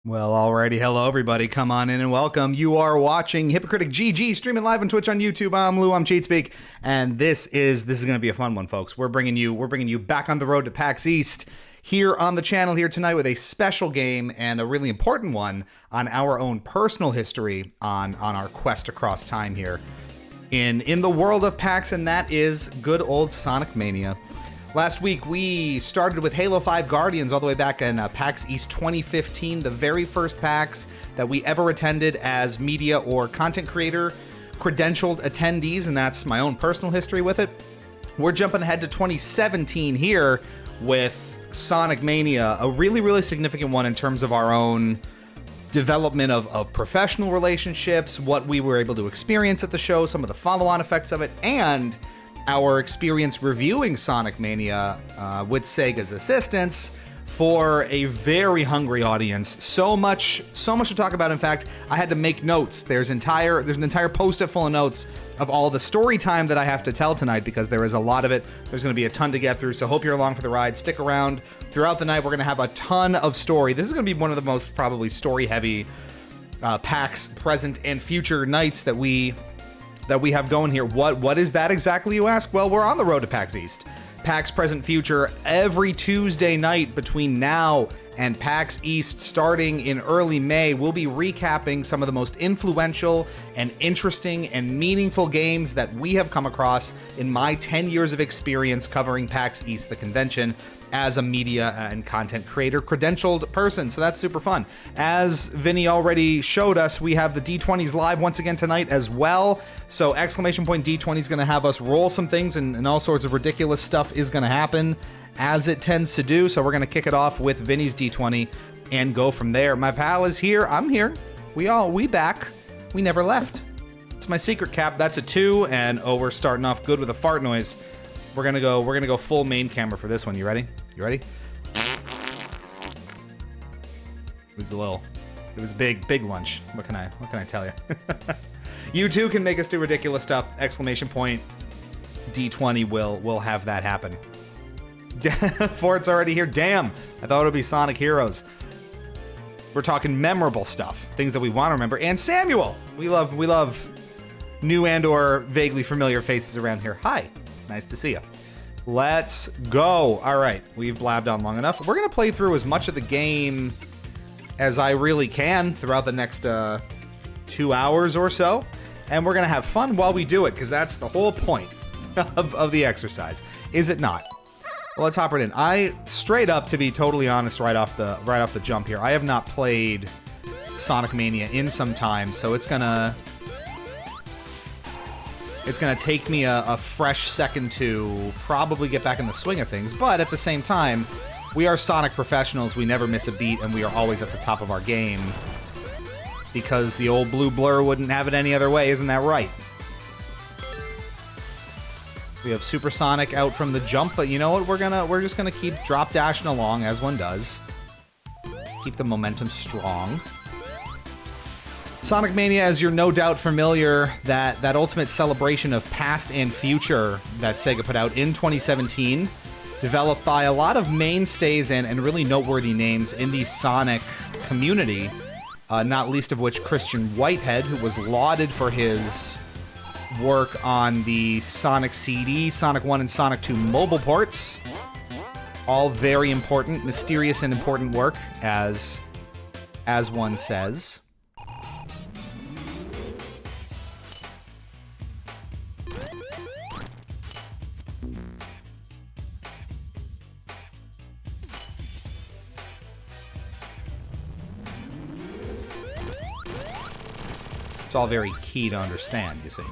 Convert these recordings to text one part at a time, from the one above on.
Well, alrighty. Hello, everybody. Come on in and welcome. You are watching Hypocritic GG, streaming live on Twitch, on YouTube. I'm Lou. I'm CheatSpeak, and this is going to be a fun one, folks. We're bringing you back on the road to PAX East here on the channel here tonight with a special game and a really important one on our own personal history on our quest across time here in the world of PAX, and that is good old Sonic Mania. Last week, we started with Halo 5 Guardians all the way back in PAX East 2015, the very first PAX that we ever attended as media or content creator credentialed attendees, and that's my own personal history with it. We're jumping ahead to 2017 here with Sonic Mania, a really, really significant one in terms of our own development of professional relationships, what we were able to experience at the show, some of the follow-on effects of it, and our experience reviewing Sonic Mania with Sega's assistance for a very hungry audience. So much to talk about. In fact, I had to make notes. There's an entire post-it full of notes of all the story time that I have to tell tonight because there is a lot of it. There's going to be a ton to get through, so hope you're along for the ride. Stick around. Throughout the night, we're going to have a ton of story. This is going to be one of the most probably story-heavy PAX present and future nights that we have going here. What is that exactly, you ask? Well, we're on the road to PAX East. PAX Present Future every Tuesday night between now and PAX East starting in early May. We'll be recapping some of the most influential and interesting and meaningful games that we have come across in my 10 years of experience covering PAX East, the convention, as a media and content creator credentialed person. So that's super fun. As Vinny already showed us, we have the D20s live once again tonight as well. So exclamation point D20 is going to have us roll some things and all sorts of ridiculous stuff is going to happen as it tends to do. So we're going to kick it off with Vinny's D20 and go from there. My pal is here. I'm here. We back. We never left. It's my secret cap. That's a 2. And oh, we're starting off good with a fart noise. We're gonna go full main camera for this one. You ready? You ready? It was big lunch. What can I tell you? You too can make us do ridiculous stuff. Exclamation point D20 will have that happen. Fort's already here. Damn, I thought it would be Sonic Heroes. We're talking memorable stuff, things that we want to remember. And Samuel, we love new and/or vaguely familiar faces around here. Hi. Nice to see you. Let's go. All right, we've blabbed on long enough. We're going to play through as much of the game as I really can throughout the next 2 hours or so. And we're going to have fun while we do it, because that's the whole point of the exercise. Is it not? Well, let's hop right in. I, straight up, to be totally honest, right off the jump here, I have not played Sonic Mania in some time, so it's gonna take me a fresh second to probably get back in the swing of things, but at the same time, we are Sonic professionals, we never miss a beat, and we are always at the top of our game, because the old blue blur wouldn't have it any other way, isn't that right? We have Super Sonic out from the jump, but you know what, we're just gonna keep drop dashing along, as one does. Keep the momentum strong. Sonic Mania, as you're no doubt familiar, that ultimate celebration of past and future that Sega put out in 2017, developed by a lot of mainstays and really noteworthy names in the Sonic community, not least of which Christian Whitehead, who was lauded for his work on the Sonic CD, Sonic 1 and Sonic 2 mobile ports. All very important, mysterious and important work, as one says. It's all very key to understand, you see.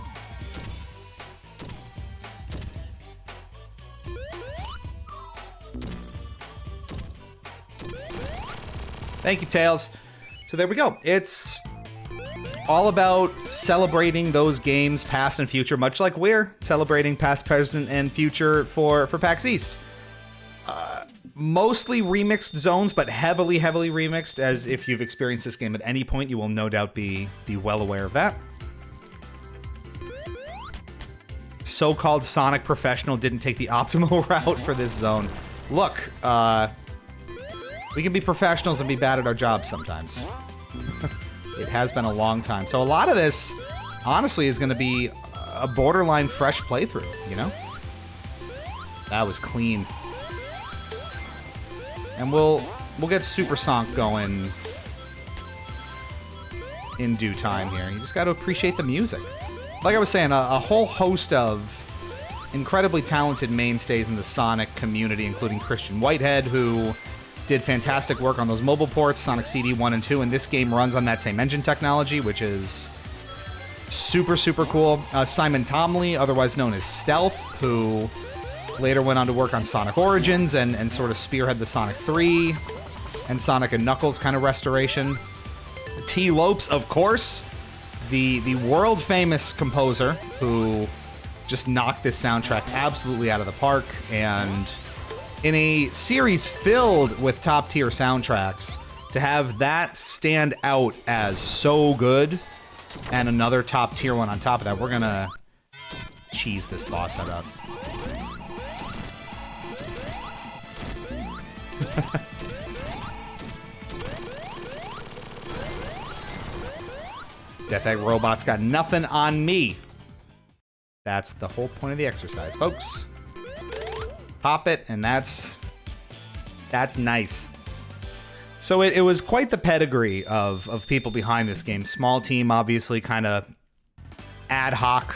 Thank you, Tails. So there we go. It's all about celebrating those games, past and future, much like we're celebrating past, present, and future for PAX East. Mostly remixed zones, but heavily remixed, as if you've experienced this game at any point, you will no doubt be well aware of that. So-called Sonic professional didn't take the optimal route for this zone. Look, We can be professionals and be bad at our jobs sometimes. It has been a long time. So a lot of this, honestly, is going to be a borderline fresh playthrough, you know? That was clean. And we'll get Super Sonk going in due time here. You just got to appreciate the music. Like I was saying, a whole host of incredibly talented mainstays in the Sonic community, including Christian Whitehead, who did fantastic work on those mobile ports, Sonic CD 1 and 2, and this game runs on that same engine technology, which is super, super cool. Simon Tomley, otherwise known as Stealth, who later went on to work on Sonic Origins and sort of spearhead the Sonic 3 and Sonic and Knuckles kind of restoration. T. Lopes, of course, the world-famous composer who just knocked this soundtrack absolutely out of the park, and in a series filled with top-tier soundtracks, to have that stand out as so good, and another top-tier one on top of that, we're gonna cheese this boss head up. Death Egg Robot's got nothing on me. That's the whole point of the exercise, folks. Pop it, and that's nice. So it was quite the pedigree of people behind this game. Small team, obviously, kind of ad hoc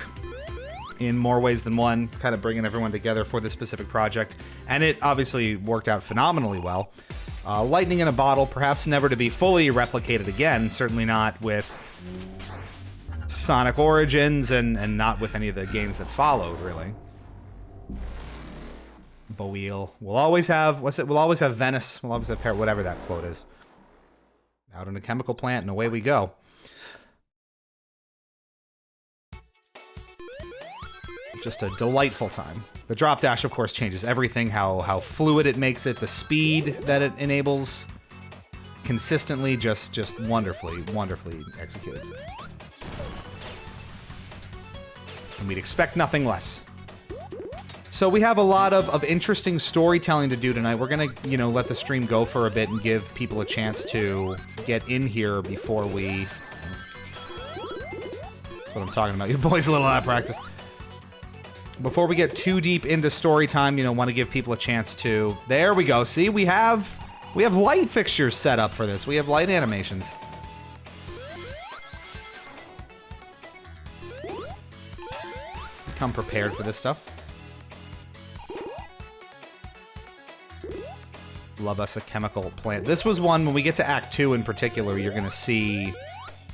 in more ways than one, kind of bringing everyone together for this specific project. And it obviously worked out phenomenally well. Lightning in a bottle, perhaps never to be fully replicated again, certainly not with Sonic Origins and not with any of the games that followed, really. But we'll always have, we'll always have Venice, we'll always have Paris, whatever that quote is. Out in a chemical plant and away we go. Just a delightful time. The drop dash, of course, changes everything, how fluid it makes it, the speed that it enables. Consistently, just wonderfully executed. And we'd expect nothing less. So we have a lot of interesting storytelling to do tonight. We're gonna, let the stream go for a bit and give people a chance to get in here before we... That's what I'm talking about. Your boy's a little out of practice. Before we get too deep into story time, want to give people a chance to... There we go. See, we have light fixtures set up for this. We have light animations. Come prepared for this stuff. Love us a chemical plant. This was one, when we get to Act 2 in particular, you're going to see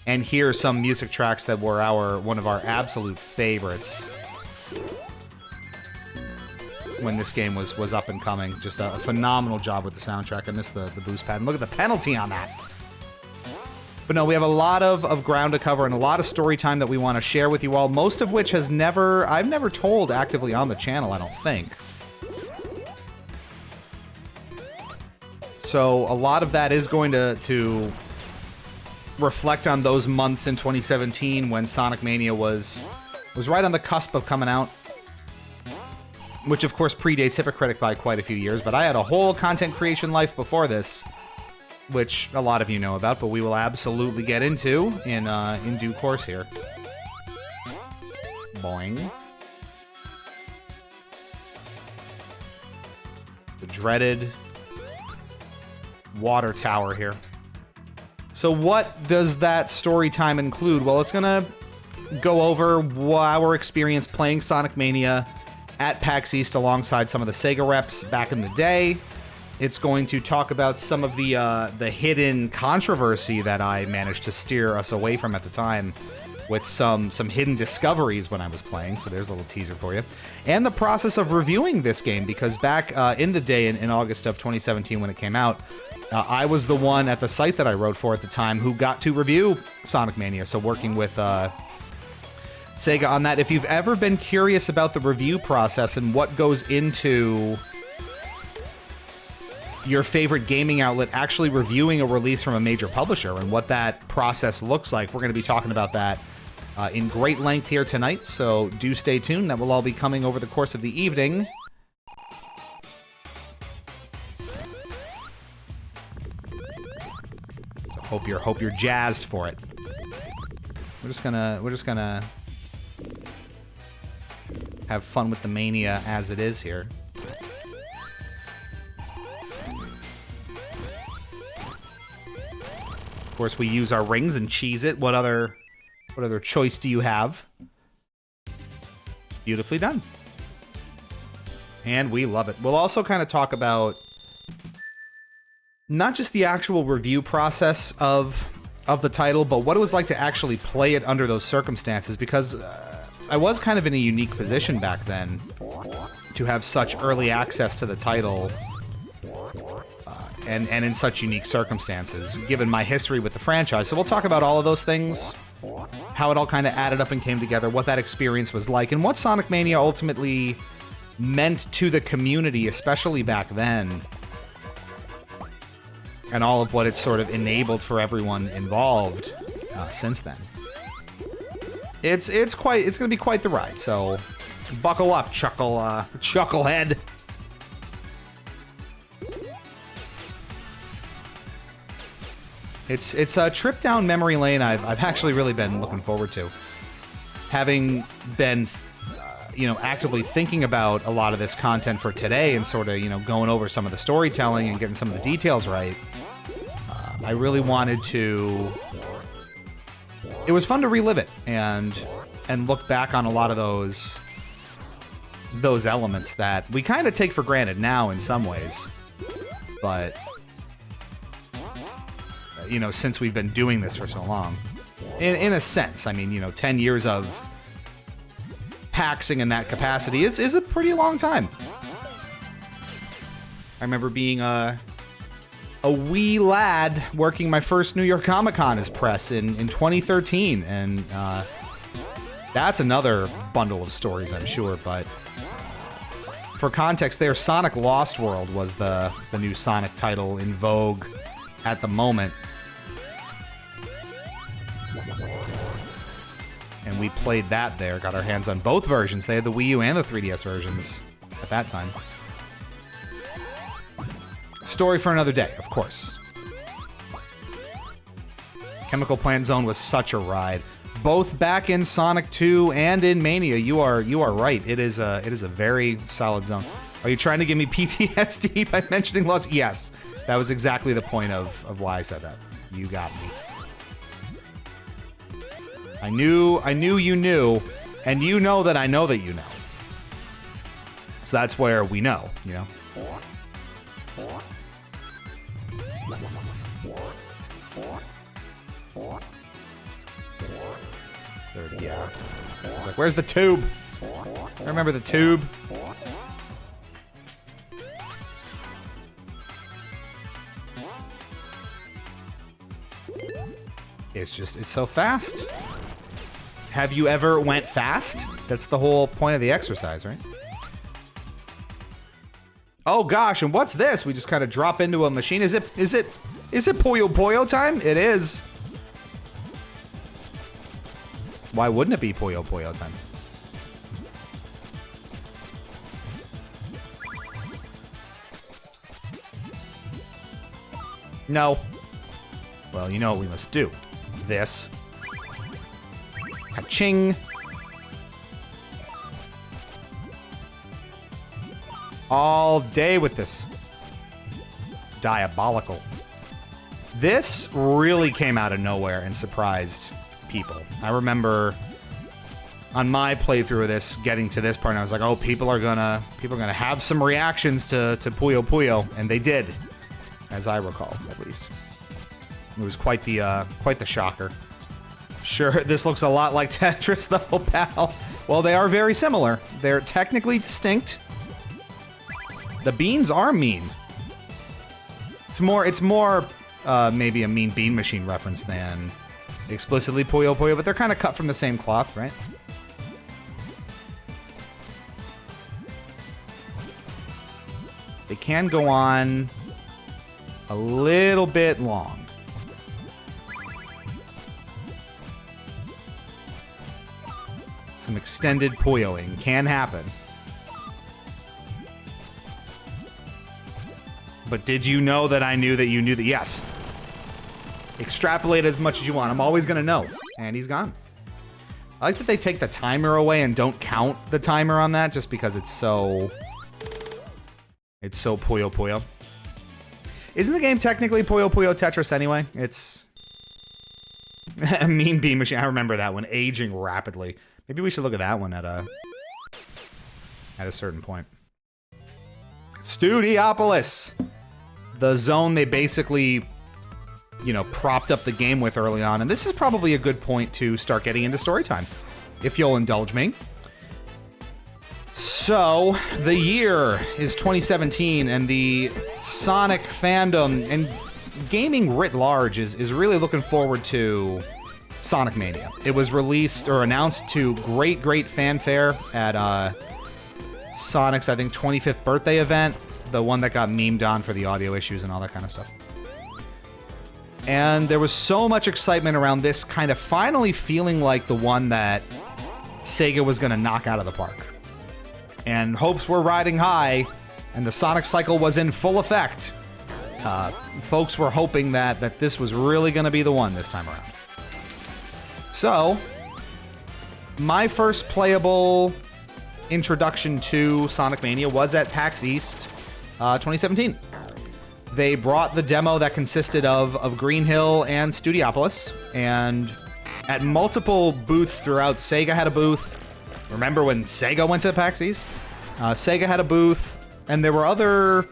and hear some music tracks that were one of our absolute favorites when this game was up and coming. Just a phenomenal job with the soundtrack. I missed the boost pad. And look at the penalty on that. But no, we have a lot of ground to cover and a lot of story time that we want to share with you all, most of which I've never told actively on the channel, I don't think. So a lot of that is going to reflect on those months in 2017 when Sonic Mania was right on the cusp of coming out, which of course predates Hypocritic by quite a few years, but I had a whole content creation life before this, which a lot of you know about, but we will absolutely get into in due course here. Boing. The dreaded water tower here. So what does that story time include? Well, it's gonna go over our experience playing Sonic Mania at PAX East alongside some of the Sega reps back in the day. It's going to talk about some of the hidden controversy that I managed to steer us away from at the time with some hidden discoveries when I was playing, so there's a little teaser for you. And the process of reviewing this game, because back in the day in August of 2017 when it came out, I was the one at the site that I wrote for at the time who got to review Sonic Mania, so working with Sega on that. If you've ever been curious about the review process and what goes into your favorite gaming outlet actually reviewing a release from a major publisher and what that process looks like, we're going to be talking about that in great length here tonight, so do stay tuned. That will all be coming over the course of the evening. Hope you're jazzed for it. We're just gonna have fun with the mania as it is here. Of course, we use our rings and cheese it. What other choice do you have? Beautifully done. And we love it. We'll also kind of talk about not just the actual review process of the title, but what it was like to actually play it under those circumstances, because I was kind of in a unique position back then to have such early access to the title and in such unique circumstances, given my history with the franchise. So we'll talk about all of those things, how it all kind of added up and came together, what that experience was like, and what Sonic Mania ultimately meant to the community, especially back then, and all of what it sort of enabled for everyone involved since then. It's gonna be quite the ride. So buckle up, chucklehead. It's a trip down memory lane I've actually really been looking forward to, having been actively thinking about a lot of this content for today and sort of going over some of the storytelling and getting some of the details right. I really wanted to. It was fun to relive it and look back on a lot of those elements that we kind of take for granted now in some ways, but since we've been doing this for so long, in a sense, I mean, 10 years of PAXing in that capacity is a pretty long time. I remember being a wee lad working my first New York Comic Con as press in 2013, and that's another bundle of stories, I'm sure. But for context there, Sonic Lost World was the new Sonic title in vogue at the moment. And we played that there, got our hands on both versions. They had the Wii U and the 3DS versions at that time. Story for another day, of course. Chemical Plant Zone was such a ride. Both back in Sonic 2 and in Mania, you are right. It is a very solid zone. Are you trying to give me PTSD by mentioning Lost? Yes. That was exactly the point of why I said that. You got me. I knew you knew, and you know that I know that you know. So that's where we know, Yeah. I was like, where's the tube? I remember the tube. It's so fast. Have you ever went fast? That's the whole point of the exercise, right? Oh gosh, and what's this? We just kind of drop into a machine. Is it Puyo Puyo time? It is. Why wouldn't it be Puyo Puyo time? No. Well, you know what we must do. This. Ka-ching. All day with this. Diabolical. This really came out of nowhere and surprised people. I remember on my playthrough of this, getting to this part, and I was like, oh, people are gonna have some reactions to Puyo Puyo, and they did, as I recall, at least. It was quite the shocker. Sure, this looks a lot like Tetris, though, pal. Well, they are very similar. They're technically distinct. The beans are mean. It's more maybe a Mean Bean Machine reference than explicitly Puyo Puyo, but they're kind of cut from the same cloth, right? They can go on a little bit long. Some extended Puyoing can happen. But did you know that I knew that you knew that? Yes. Extrapolate as much as you want. I'm always going to know. And he's gone. I like that they take the timer away and don't count the timer on that just because it's so... It's so Puyo Puyo. Isn't the game technically Puyo Puyo Tetris anyway? It's... a mean bean machine. I remember that one. Aging rapidly. Maybe we should look at that one at a certain point. Studiopolis! The zone they basically, you know, propped up the game with early on. And this is probably a good point to start getting into story time, if you'll indulge me. So, the year is 2017, and the Sonic fandom and gaming writ large is really looking forward to Sonic Mania. It was released or announced to great fanfare at Sonic's, I think, 25th birthday event, the one that got memed on for the audio issues and all that kind of stuff. And there was so much excitement around this kind of finally feeling like the one that Sega was going to knock out of the park. And hopes were riding high, and the Sonic cycle was in full effect. Folks were hoping that this was really going to be the one this time around. So, my first playable introduction to Sonic Mania was at PAX East 2017. They brought the demo that consisted of Green Hill and Studiopolis, and at multiple booths throughout, Sega had a booth. Remember when Sega went to PAX East? Sega had a booth, and there were other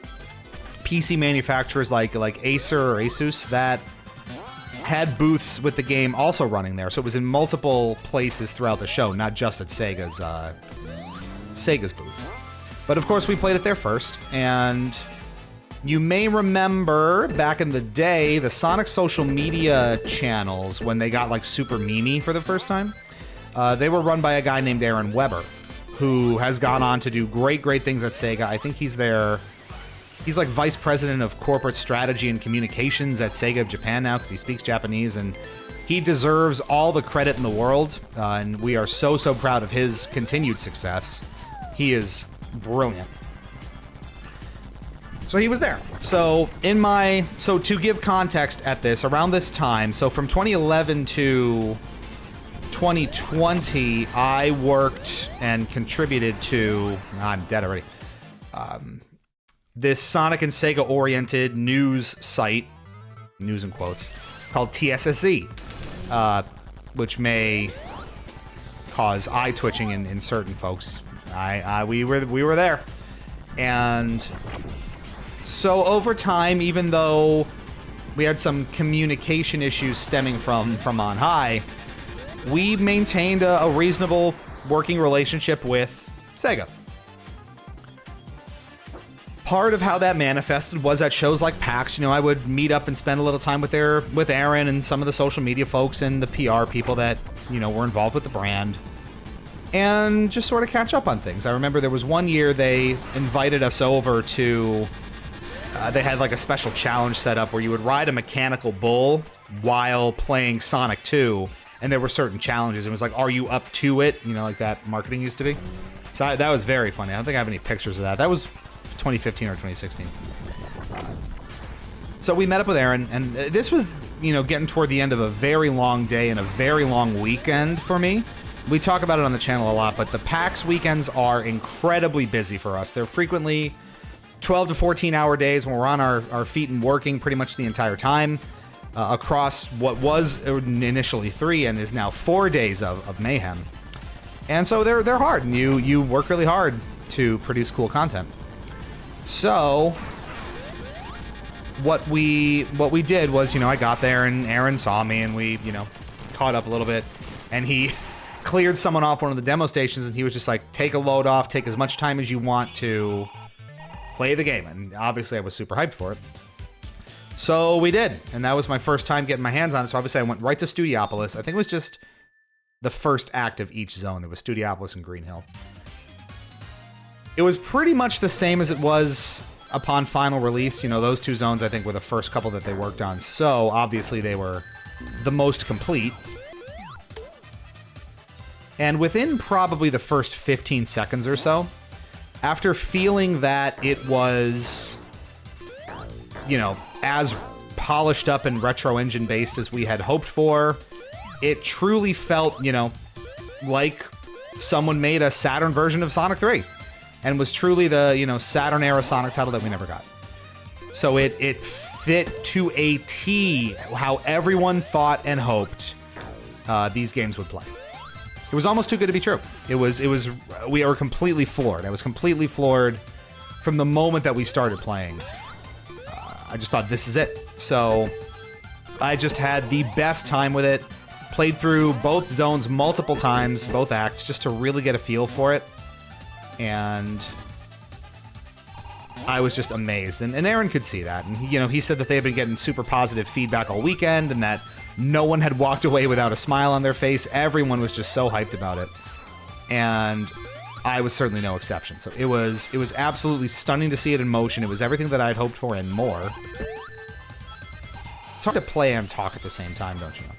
PC manufacturers like Acer or Asus that had booths with the game also running there. So it was in multiple places throughout the show, not just at Sega's booth. But of course, we played it there first, and you may remember back in the day, the Sonic social media channels, when they got like super memey for the first time, they were run by a guy named Aaron Weber, who has gone on to do great things at Sega. I think he's like vice president of corporate strategy and communications at Sega of Japan now, because he speaks Japanese, and he deserves all the credit in the world, and we are so proud of his continued success. He is brilliant. So he was there. So to give context at this, around this time, so from 2011 to 2020, I worked and contributed to... I'm dead already. This Sonic and Sega-oriented news site, news in quotes, called TSSE, which may cause eye twitching in certain folks. We were there. And so over time, even though we had some communication issues stemming from on high, we maintained a reasonable working relationship with Sega. Part of how that manifested was at shows like PAX. You know, I would meet up and spend a little time with Aaron and some of the social media folks and the PR people that, you know, were involved with the brand, and just sort of catch up on things. I remember there was one year they invited us over to... they had like a special challenge set up where you would ride a mechanical bull while playing Sonic 2, and there were certain challenges. It was like, are you up to it? You know, like that marketing used to be. So that was very funny. I don't think I have any pictures of that. That was 2015 or 2016. So we met up with Aaron, and this was, you know, getting toward the end of a very long day and a very long weekend for me. We talk about it on the channel a lot, but the PAX weekends are incredibly busy for us. They're frequently 12 to 14 hour days when we're on our feet and working pretty much the entire time across what was initially 3 and is now 4 days of mayhem. And so they're hard, and you work really hard to produce cool content. So what we did was, you know, I got there and Aaron saw me, and we, you know, caught up a little bit, and he cleared someone off one of the demo stations, and he was just like, take a load off, take as much time as you want to play the game. And obviously I was super hyped for it. So we did, and that was my first time getting my hands on it. So obviously I went right to Studiopolis. I think it was just the first act of each zone. There was Studiopolis and Green Hill. It was pretty much the same as it was upon final release. You know, those two zones I think were the first couple that they worked on. So obviously they were the most complete. And within probably the first 15 seconds or so, after feeling that it was, you know, as polished up and retro engine based as we had hoped for. It truly felt, you know, like someone made a Saturn version of Sonic 3 and was truly the, you know, Saturn era Sonic title that we never got. So it fit to a T how everyone thought and hoped these games would play. It was almost too good to be true. We were completely floored. I was completely floored from the moment that we started playing. I just thought, this is it. So I just had the best time with it. Played through both zones multiple times, both acts, just to really get a feel for it. And I was just amazed. And Aaron could see that. And, you know, he said that they had been getting super positive feedback all weekend and that no one had walked away without a smile on their face. Everyone was just so hyped about it. And I was certainly no exception. So it was absolutely stunning to see it in motion. It was everything that I'd hoped for and more. It's hard to play and talk at the same time, don't you know?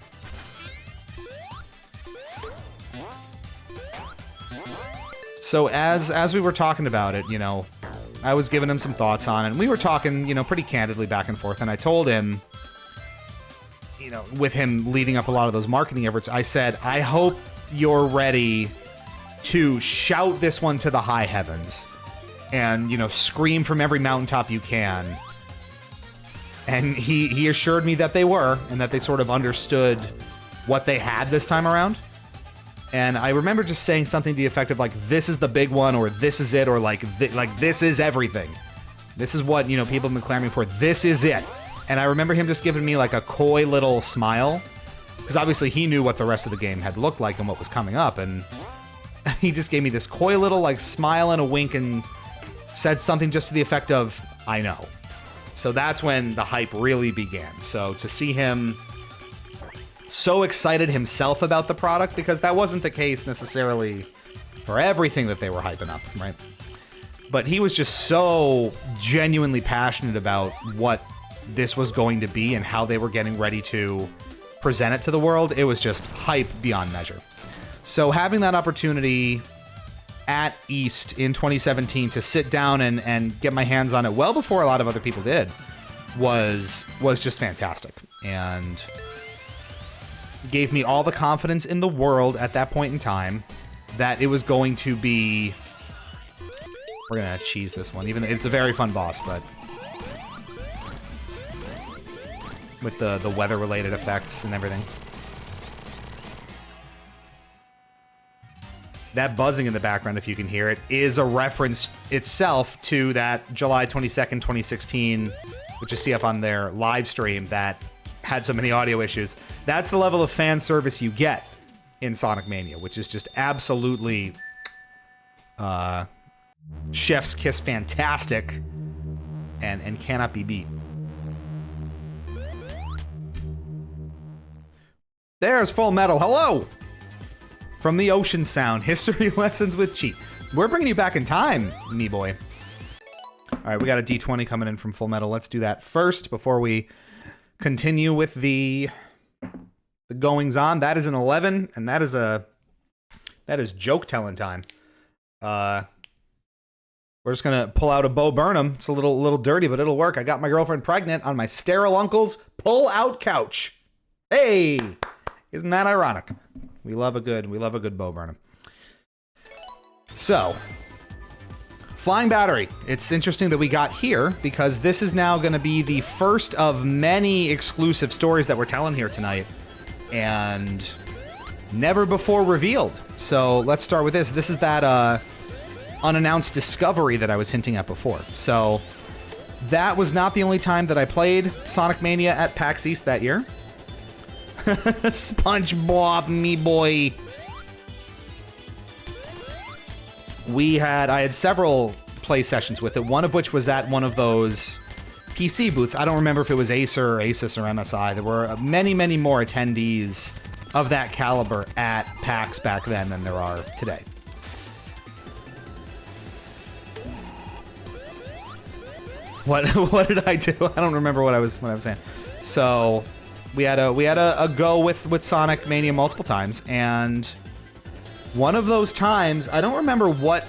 So as we were talking about it, you know, I was giving him some thoughts on it, and we were talking, you know, pretty candidly back and forth, and I told him, you know, with him leading up a lot of those marketing efforts, I said, I hope you're ready to shout this one to the high heavens and, you know, scream from every mountaintop you can. And he assured me that they were, and that they sort of understood what they had this time around. And I remember just saying something to the effect of, like, this is the big one, or this is it, or, like, this is everything. This is what, you know, people have been clamoring for. This is it. And I remember him just giving me, like, a coy little smile. Because obviously he knew what the rest of the game had looked like and what was coming up. And he just gave me this coy little, like, smile and a wink and said something just to the effect of, I know. So that's when the hype really began. So to see him so excited himself about the product, because that wasn't the case necessarily for everything that they were hyping up, right? But he was just so genuinely passionate about what this was going to be and how they were getting ready to present it to the world. It was just hype beyond measure. So having that opportunity at East in 2017 to sit down and get my hands on it well before a lot of other people did was just fantastic. And gave me all the confidence in the world at that point in time that it was going to be... We're gonna cheese this one. Even it's a very fun boss, but with the weather-related effects and everything. That buzzing in the background, if you can hear it, is a reference itself to that July 22nd, 2016, which you see up on their live stream that had so many audio issues. That's the level of fan service you get in Sonic Mania, which is just absolutely chef's kiss fantastic and cannot be beat. There's Full Metal. Hello! From the Ocean Sound, History Lessons with Cheat. We're bringing you back in time, me boy. All right, we got a D20 coming in from Full Metal. Let's do that first before we continue with the goings on. That is an 11, and that is joke telling time. We're just gonna pull out a Bo Burnham. It's a little dirty, but it'll work. I got my girlfriend pregnant on my sterile uncle's pull-out couch. Hey, isn't that ironic? We love a good Bo Burnham. So, Flying Battery. It's interesting that we got here because this is now going to be the first of many exclusive stories that we're telling here tonight, and never before revealed. So let's start with this. This is that unannounced discovery that I was hinting at before. So that was not the only time that I played Sonic Mania at PAX East that year. SpongeBob, me boy. I had several play sessions with it, one of which was at one of those PC booths. I don't remember if it was Acer or Asus or MSI. There were many, many more attendees of that caliber at PAX back then than there are today. What did I do? I don't remember what I was saying. So we had a go with Sonic Mania multiple times, and one of those times, I don't remember what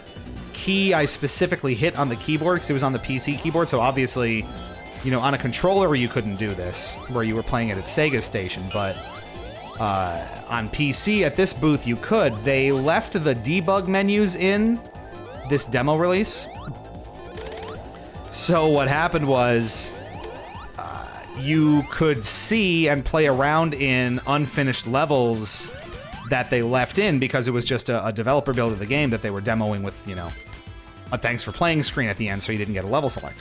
key I specifically hit on the keyboard because it was on the PC keyboard, so obviously You know, on a controller you couldn't do this, where you were playing it at Sega Station, but on PC at this booth you could. They left the debug menus in this demo release. So what happened was you could see and play around in unfinished levels that they left in because it was just a developer build of the game that they were demoing with, you know, a thanks for playing screen at the end so you didn't get a level select.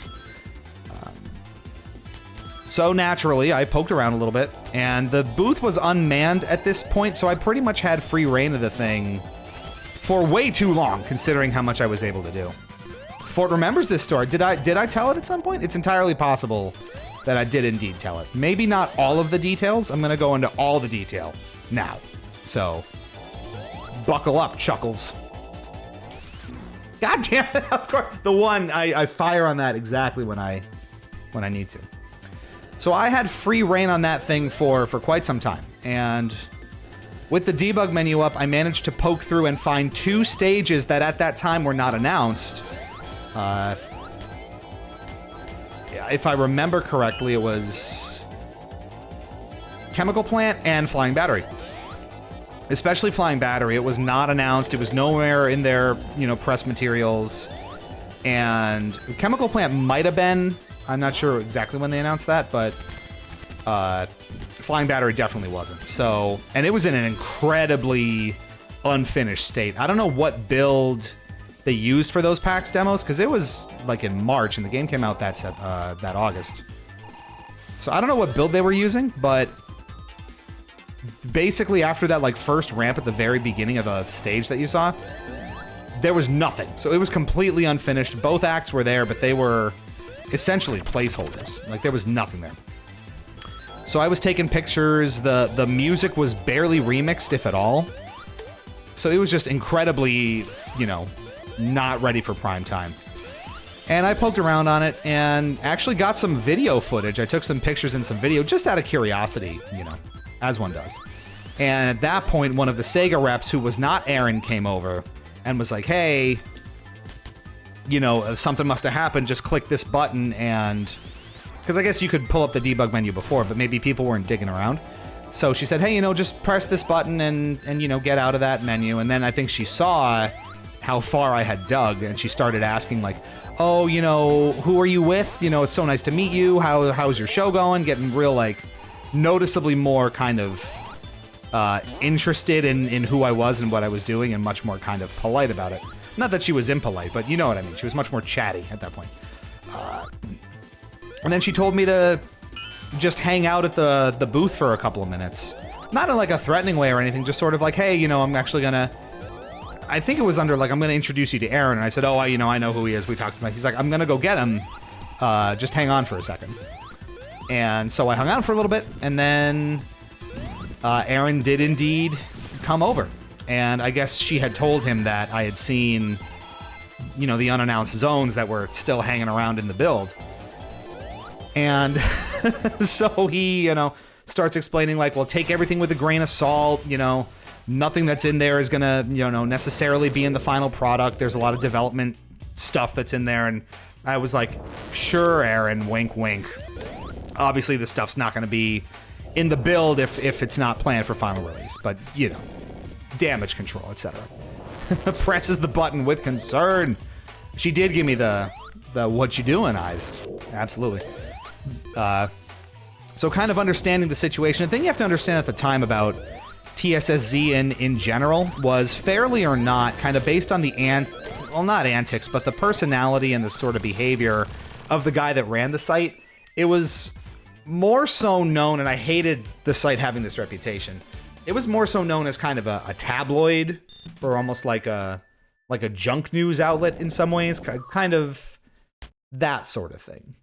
So naturally, I poked around a little bit, and the booth was unmanned at this point, so I pretty much had free reign of the thing for way too long, considering how much I was able to do. Fort remembers this story. Did I tell it at some point? It's entirely possible that I did indeed tell it. Maybe not all of the details. I'm gonna go into all the detail now. So, buckle up, Chuckles. God damn it, of course. The one, I fire on that exactly when I need to. So I had free reign on that thing for quite some time, and with the debug menu up, I managed to poke through and find 2 stages that at that time were not announced. If I remember correctly, it was Chemical Plant and Flying Battery. Especially Flying Battery, it was not announced, it was nowhere in their, you know, press materials, and Chemical Plant might have been. I'm not sure exactly when they announced that, but Flying Battery definitely wasn't. So, and it was in an incredibly unfinished state. I don't know what build they used for those PAX demos, because it was like in March, and the game came out that August. So I don't know what build they were using, but basically after that like first ramp at the very beginning of a stage that you saw, there was nothing. So it was completely unfinished. Both acts were there, but they were essentially placeholders. Like, there was nothing there. So I was taking pictures. The music was barely remixed, if at all. So it was just incredibly, you know, not ready for prime time. And I poked around on it and actually got some video footage. I took some pictures and some video just out of curiosity, you know, as one does. And at that point, one of the Sega reps, who was not Aaron, came over and was like, hey, you know, something must have happened, just click this button, and because I guess you could pull up the debug menu before, but maybe people weren't digging around. So she said, hey, you know, just press this button and you know, get out of that menu. And then I think she saw how far I had dug, and she started asking like, oh, you know, who are you with? You know, it's so nice to meet you. How's your show going? Getting real, like, noticeably more kind of interested in who I was and what I was doing, and much more kind of polite about it. Not that she was impolite, but you know what I mean. She was much more chatty at that point. And then she told me to just hang out at the booth for a couple of minutes. Not in like a threatening way or anything, just sort of like, hey, you know, I'm actually gonna... I think it was under like, I'm gonna introduce you to Aaron. And I said, oh, you know, I know who he is. We talked about it. He's like, I'm gonna go get him. Just hang on for a second. And so I hung out for a little bit, and then Aaron did indeed come over. And I guess she had told him that I had seen, you know, the unannounced zones that were still hanging around in the build. And so he, you know, starts explaining like, well, take everything with a grain of salt, you know, nothing that's in there is gonna, you know, necessarily be in the final product. There's a lot of development stuff that's in there. And I was like, sure, Aaron, wink, wink. Obviously, the stuff's not gonna be in the build if it's not planned for final release, but, you know. Damage control, etc. Presses the button with concern. She did give me the what you doing eyes. Absolutely. So kind of understanding the situation. The thing you have to understand at the time about TSSZ in general was, fairly or not, kind of based on the not antics, but the personality and the sort of behavior of the guy that ran the site. It was more so known, and I hated the site having this reputation. It was more so known as kind of a tabloid, or almost like a junk news outlet in some ways, kind of that sort of thing.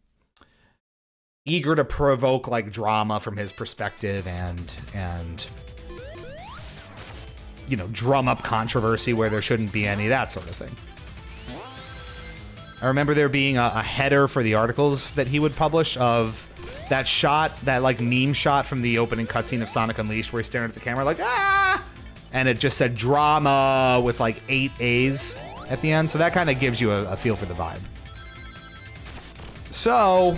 Eager to provoke like drama from his perspective, and you know, drum up controversy where there shouldn't be any, that sort of thing. I remember there being a header for the articles that he would publish of that shot, that like meme shot from the opening cutscene of Sonic Unleashed where he's staring at the camera like, ah! And it just said drama with like 8 A's at the end. So that kind of gives you a feel for the vibe. So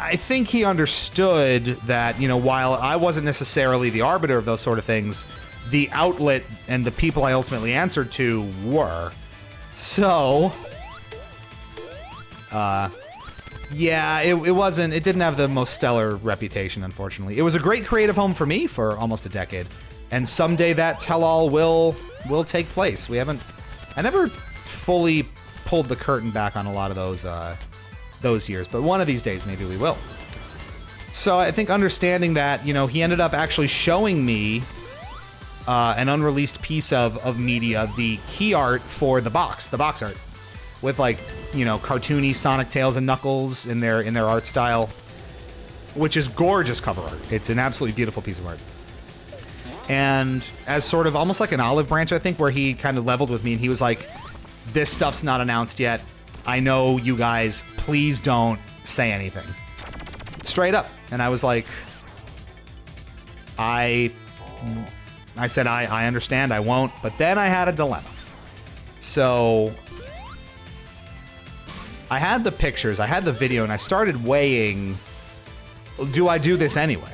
I think he understood that, you know, while I wasn't necessarily the arbiter of those sort of things, the outlet and the people I ultimately answered to were. So, yeah, it didn't have the most stellar reputation, unfortunately. It was a great creative home for me for almost a decade. And someday that tell-all will take place. I never fully pulled the curtain back on a lot of those years, but one of these days maybe we will. So I think understanding that, you know, he ended up actually showing me an unreleased piece of media, the key art for the box art, with, like, you know, cartoony Sonic, Tails, and Knuckles in their art style, which is gorgeous cover art. It's an absolutely beautiful piece of art. And as sort of almost like an olive branch, I think, where he kind of leveled with me and he was like, this stuff's not announced yet. I know you guys, please don't say anything. Straight up. And I was like, I said, I understand, I won't. But then I had a dilemma. So I had the pictures, I had the video, and I started weighing, do I do this anyway?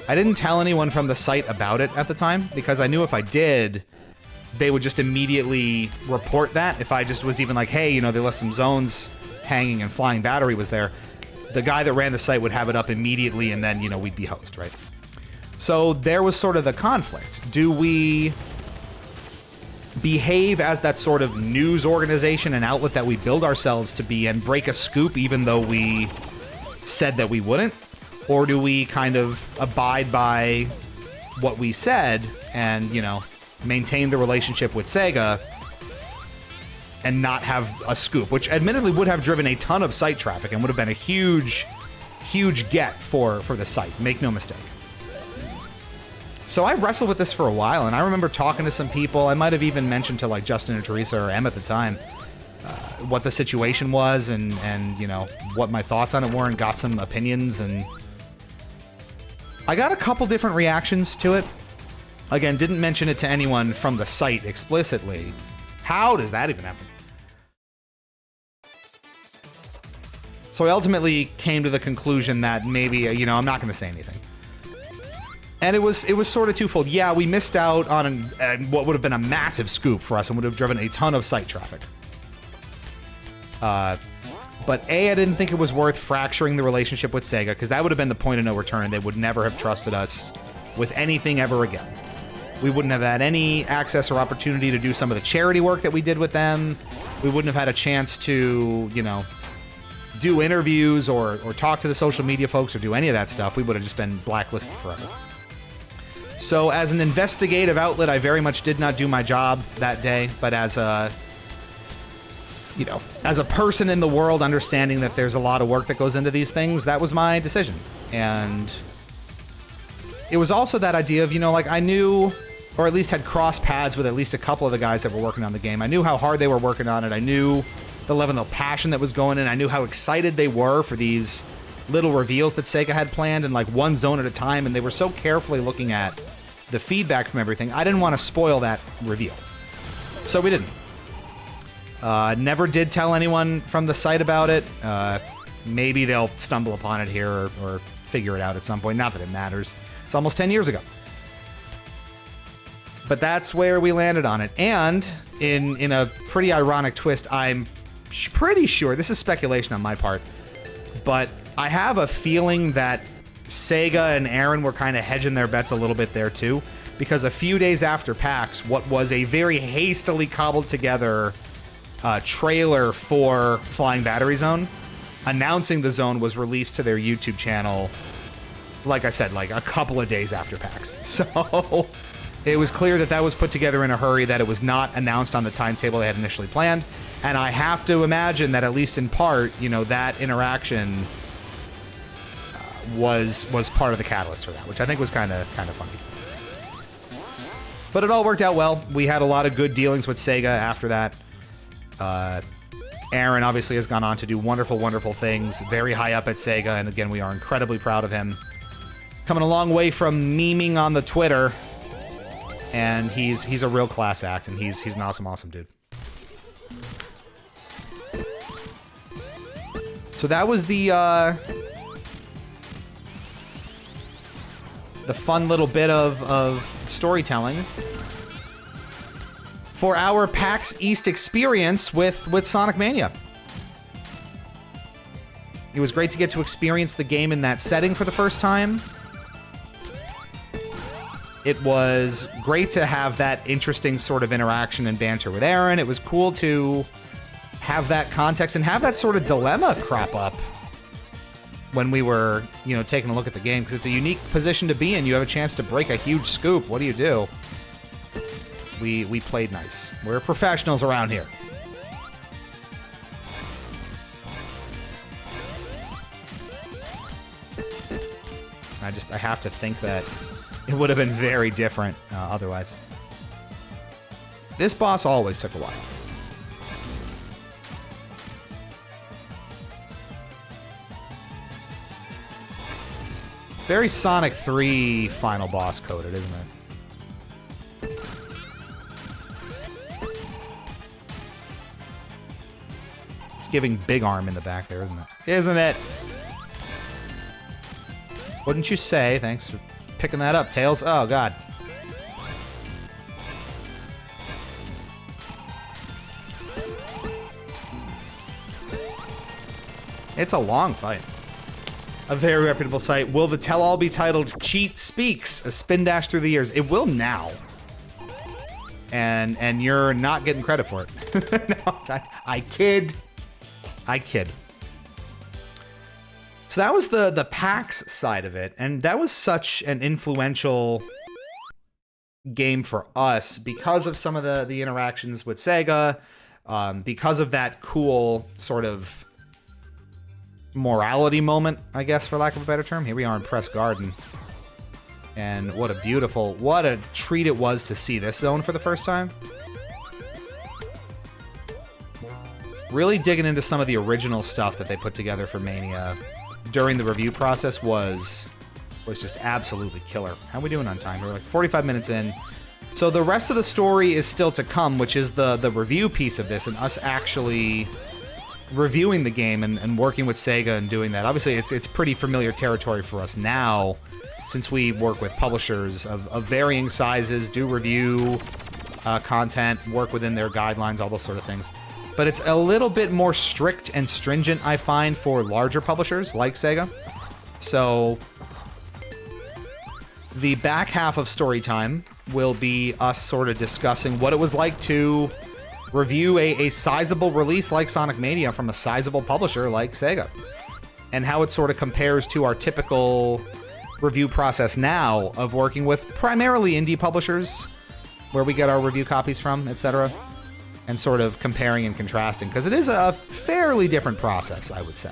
I didn't tell anyone from the site about it at the time, because I knew if I did, they would just immediately report that. If I just was even like, hey, you know, they left some zones hanging and Flying Battery was there, the guy that ran the site would have it up immediately, and then, you know, we'd be host, right? So there was sort of the conflict. Do we behave as that sort of news organization and outlet that we build ourselves to be and break a scoop even though we said that we wouldn't? Or do we kind of abide by what we said and, you know, maintain the relationship with Sega and not have a scoop, which admittedly would have driven a ton of site traffic and would have been a huge get for the site, make no mistake. So I wrestled with this for a while, and I remember talking to some people. I might have even mentioned to, like, Justin or Teresa or Em at the time what the situation was and you know, what my thoughts on it were, and got some opinions, and I got a couple different reactions to it. Again, didn't mention it to anyone from the site explicitly. How does that even happen? So I ultimately came to the conclusion that maybe, you know, I'm not going to say anything. And it was sort of twofold. Yeah, we missed out on what would have been a massive scoop for us and would have driven a ton of site traffic. But A, I didn't think it was worth fracturing the relationship with Sega, because that would have been the point of no return. They would never have trusted us with anything ever again. We wouldn't have had any access or opportunity to do some of the charity work that we did with them. We wouldn't have had a chance to, you know, do interviews or talk to the social media folks or do any of that stuff. We would have just been blacklisted forever. So as an investigative outlet, I very much did not do my job that day, but as a, you know, as a person in the world, understanding that there's a lot of work that goes into these things, that was my decision. And it was also that idea of, you know, like, I knew, or at least had crossed paths with at least a couple of the guys that were working on the game. I knew how hard they were working on it. I knew the level of passion that was going in. I knew how excited they were for these little reveals that Sega had planned, and, like, one zone at a time, and they were so carefully looking at the feedback from everything. I didn't want to spoil that reveal. So we didn't. Never did tell anyone from the site about it. Maybe they'll stumble upon it here or figure it out at some point. Not that it matters. It's almost 10 years ago. But that's where we landed on it. And in a pretty ironic twist, I'm pretty sure, this is speculation on my part, but I have a feeling that Sega and Aaron were kind of hedging their bets a little bit there too, because a few days after PAX, what was a very hastily cobbled together trailer for Flying Battery Zone, announcing the zone, was released to their YouTube channel, like I said, like a couple of days after PAX. So it was clear that that was put together in a hurry, that it was not announced on the timetable they had initially planned. And I have to imagine that, at least in part, you know, that interaction was part of the catalyst for that, which I think was kind of funny. But it all worked out well. We had a lot of good dealings with Sega after that. Aaron obviously has gone on to do wonderful, wonderful things, very high up at Sega, and again, we are incredibly proud of him. Coming a long way from memeing on the Twitter, and he's a real class act, and he's an awesome, awesome dude. So that was the the fun little bit of storytelling for our PAX East experience with Sonic Mania. It was great to get to experience the game in that setting for the first time. It was great to have that interesting sort of interaction and banter with Aaron. It was cool to have that context and have that sort of dilemma crop up when we were, you know, taking a look at the game, because it's a unique position to be in. You have a chance to break a huge scoop. What do? We played nice. We're professionals around here. I have to think that it would have been very different otherwise. This boss always took a while. It's very Sonic 3 final boss coded, isn't it? It's giving big arm in the back there, isn't it? Isn't it? Wouldn't you say? Thanks for picking that up, Tails. Oh, God. It's a long fight. A very reputable site. Will the tell-all be titled Cheat Speaks, a spin dash through the years? It will now. And you're not getting credit for it. No, I kid. I kid. So that was the PAX side of it, and that was such an influential game for us because of some of the interactions with Sega, because of that cool sort of morality moment, I guess, for lack of a better term. Here we are in Press Garden, and what a treat it was to see this zone for the first time. Really digging into some of the original stuff that they put together for Mania during the review process was just absolutely killer. How are we doing on time? We're like 45 minutes in. So the rest of the story is still to come, which is the review piece of this and us actually reviewing the game and working with Sega and doing that. Obviously, it's pretty familiar territory for us now since we work with publishers of varying sizes, do review content, work within their guidelines, all those sort of things. But it's a little bit more strict and stringent, I find, for larger publishers like Sega. So the back half of Storytime will be us sort of discussing what it was like to review a sizable release like Sonic Mania from a sizable publisher like Sega, and how it sort of compares to our typical review process now of working with primarily indie publishers, where we get our review copies from, etc., and sort of comparing and contrasting, because it is a fairly different process, I would say.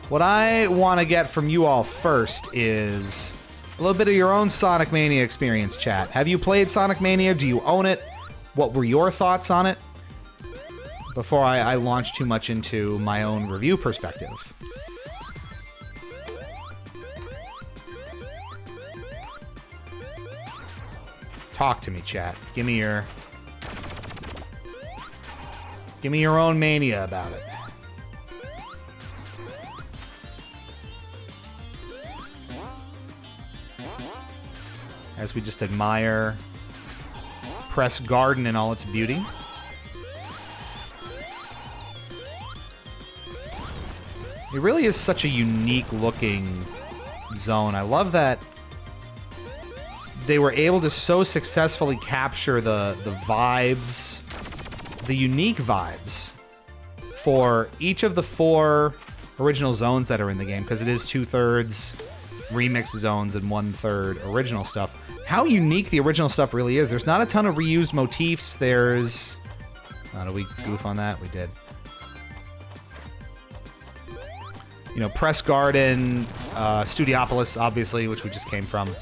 What I want to get from you all first is a little bit of your own Sonic Mania experience, chat. Have you played Sonic Mania? Do you own it? What were your thoughts on it? Before I launch too much into my own review perspective. Talk to me, chat. Give me your own Mania about it. As we just admire Press Garden in all its beauty. It really is such a unique looking zone. I love that they were able to so successfully capture the vibes, the unique vibes for each of the 4 original zones that are in the game, because it is 2/3 remix zones and 1/3 original stuff. How unique the original stuff really is. There's not a ton of reused motifs. There's... Oh, did we goof on that? We did. You know, Press Garden, Studiopolis, obviously, which we just came from.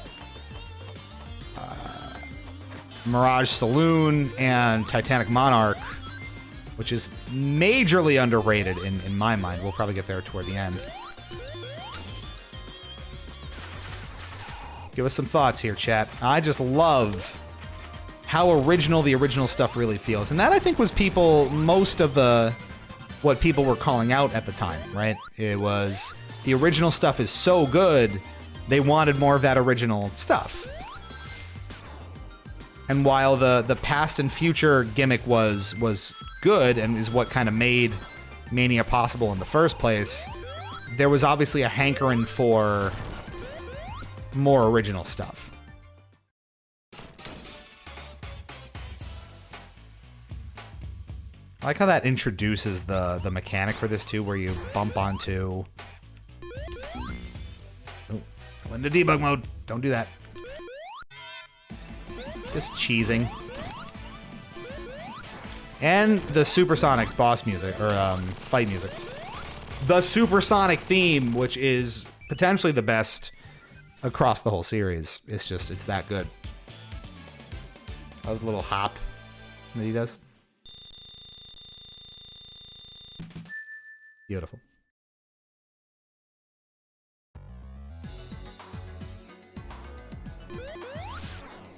Mirage Saloon, and Titanic Monarch, which is majorly underrated in my mind. We'll probably get there toward the end. Give us some thoughts here, chat. I just love how original the original stuff really feels. And that, I think, was most of what people were calling out at the time, right? It was, the original stuff is so good, they wanted more of that original stuff. And while the past and future gimmick was good and is what kind of made Mania possible in the first place, there was obviously a hankering for more original stuff. I like how that introduces the mechanic for this too, where you bump onto... Oh, go into debug mode. Don't do that. Just cheesing. And the supersonic boss music, or fight music. The supersonic theme, which is potentially the best across the whole series. It's that good. That was a little hop that he does. Beautiful.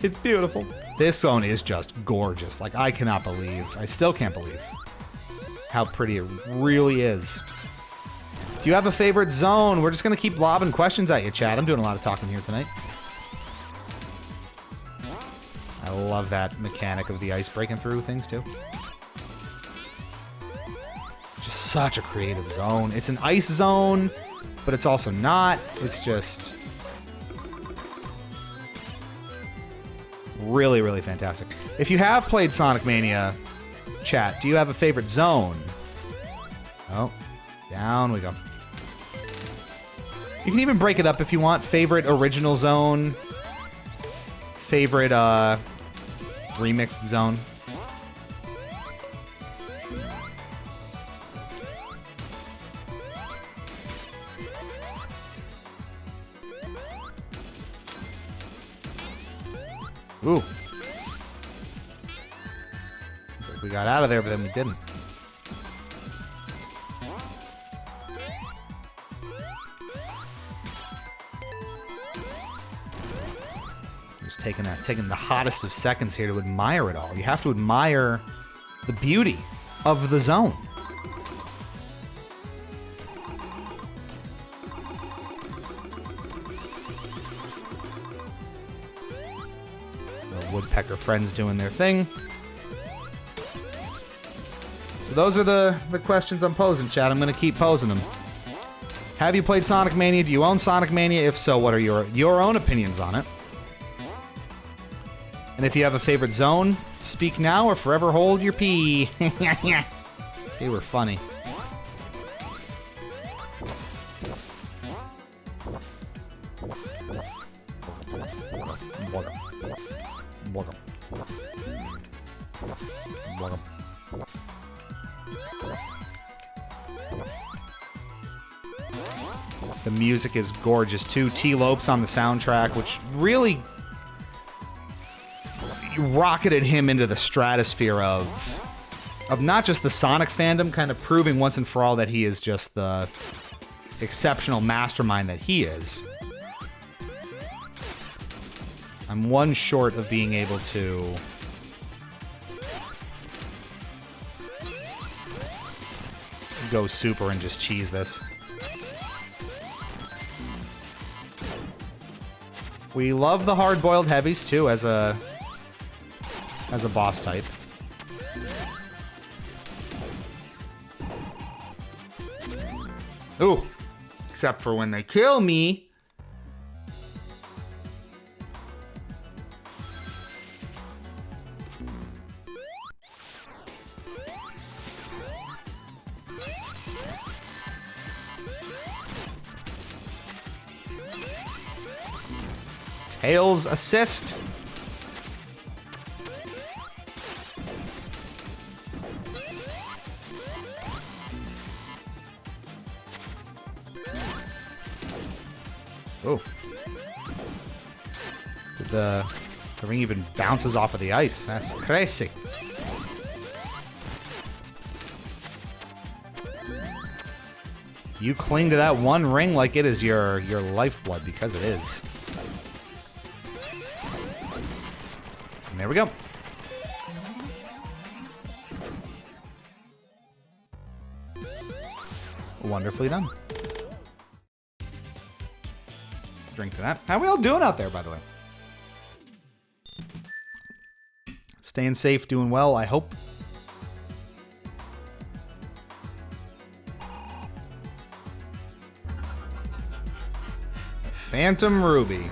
It's beautiful. This zone is just gorgeous. Like, I still can't believe how pretty it really is. Do you have a favorite zone? We're just gonna keep lobbing questions at you, chat. I'm doing a lot of talking here tonight. I love that mechanic of the ice breaking through things, too. Just such a creative zone. It's an ice zone, but it's also not. It's just really, really fantastic. If you have played Sonic Mania, chat, do you have a favorite zone? Oh, down we go. You can even break it up if you want. Favorite original zone. Favorite remixed zone. Ooh. We got out of there, but then we didn't. Just taking the hottest of seconds here to admire it all. You have to admire the beauty of the zone. Woodpecker friends doing their thing. So those are the questions I'm posing, chat. I'm going to keep posing them. Have you played Sonic Mania? Do you own Sonic Mania? If so, what are your own opinions on it? And if you have a favorite zone, speak now or forever hold your pee. See, we're funny. The music is gorgeous too. T-Lope's on the soundtrack, which really rocketed him into the stratosphere of not just the Sonic fandom, kind of proving once and for all that he is just the exceptional mastermind that he is. I'm one short of being able to go super and just cheese this. We love the hard-boiled heavies too as a boss type. Ooh, except for when they kill me. Tails assist. Oh. The ring even bounces off of the ice. That's crazy. You cling to that one ring like it is your lifeblood, because it is. And there we go. Wonderfully done. Drink to that. How we all doing out there, by the way? Staying safe, doing well, I hope. Phantom Ruby.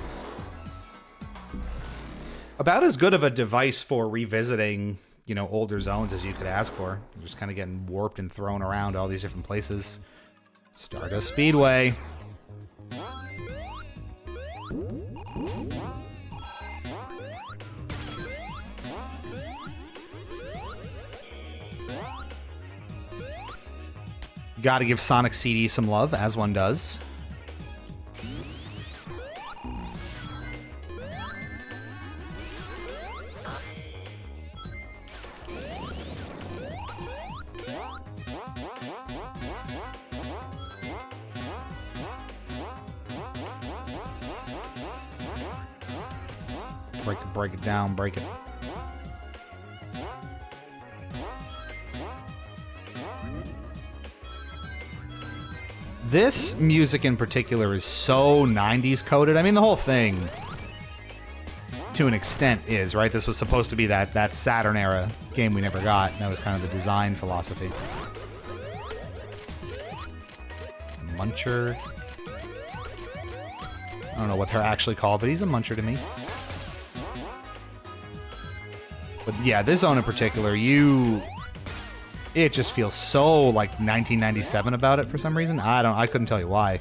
About as good of a device for revisiting, you know, older zones as you could ask for. You're just kind of getting warped and thrown around all these different places. Stardust Speedway. You gotta give Sonic CD some love, as one does. Break it down, break it. This music in particular is so 90s coded. I mean, the whole thing, to an extent, is, right? This was supposed to be that Saturn era game we never got. That was kind of the design philosophy. Muncher. I don't know what they're actually called, but he's a muncher to me. But yeah, this zone in particular, it just feels so like 1997 about it for some reason. I couldn't tell you why.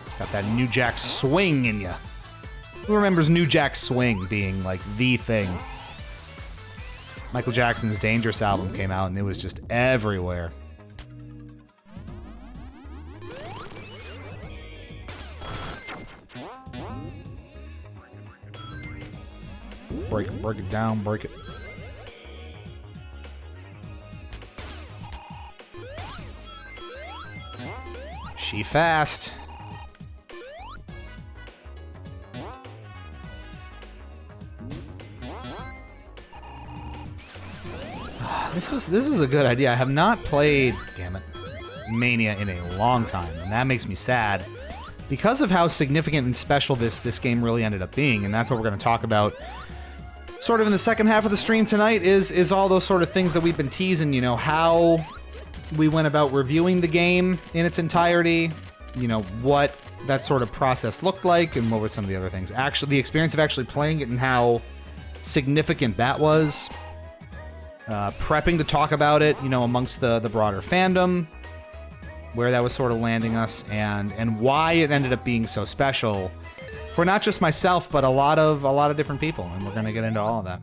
It's got that New Jack swing in ya. Who remembers New Jack Swing being like the thing? Michael Jackson's Dangerous album came out and it was just everywhere. Break it down, break it. She fast. This was a good idea. I have not played, damn it, Mania in a long time, and that makes me sad because of how significant and special this game really ended up being, and that's what we're going to talk about sort of in the second half of the stream tonight is all those sort of things that we've been teasing, you know, how we went about reviewing the game in its entirety, you know, what that sort of process looked like, and what were some of the other things. Actually, the experience of actually playing it and how significant that was. Prepping to talk about it, you know, amongst the broader fandom, where that was sort of landing us, and why it ended up being so special for not just myself, but a lot of different people, and we're gonna get into all of that.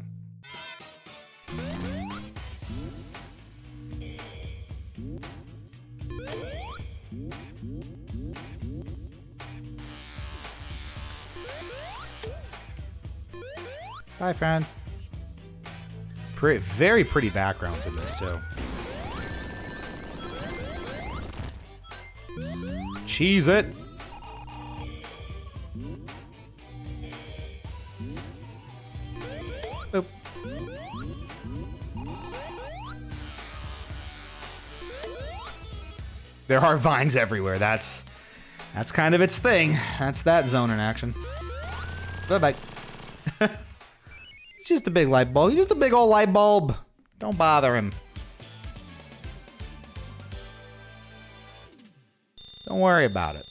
Bye, friend. Very pretty backgrounds in this, too. Cheese it! Boop. There are vines everywhere. That's kind of its thing. That's that zone in action. Bye-bye. Just a big light bulb. He's just a big old light bulb. Don't bother him. Don't worry about it.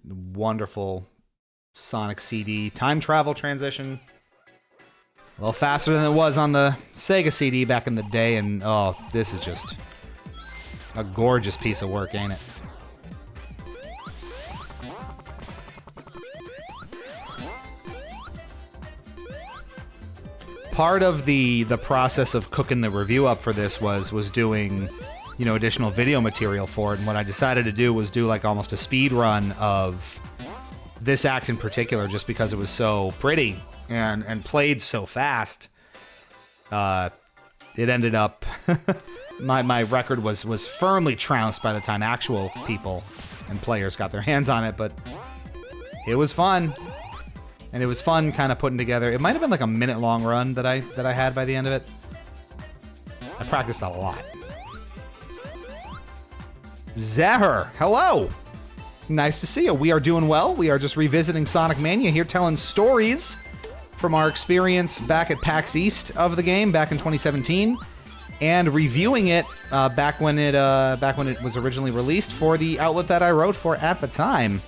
Wonderful Sonic CD time travel transition. A little faster than it was on the Sega CD back in the day, and oh, this is just a gorgeous piece of work, ain't it? Part of the process of cooking the review up for this was doing you know, additional video material for it. And what I decided to do was do like almost a speed run of this act in particular, just because it was so pretty and played so fast. It ended up my record was firmly trounced by the time actual people and players got their hands on it, but it was fun. And it was fun kind of putting together. It might have been like a minute-long run that I had by the end of it. I practiced a lot. Zahar, hello! Nice to see you. We are doing well. We are just revisiting Sonic Mania here, telling stories from our experience back at PAX East of the game back in 2017, and reviewing it back when it was originally released for the outlet that I wrote for at the time.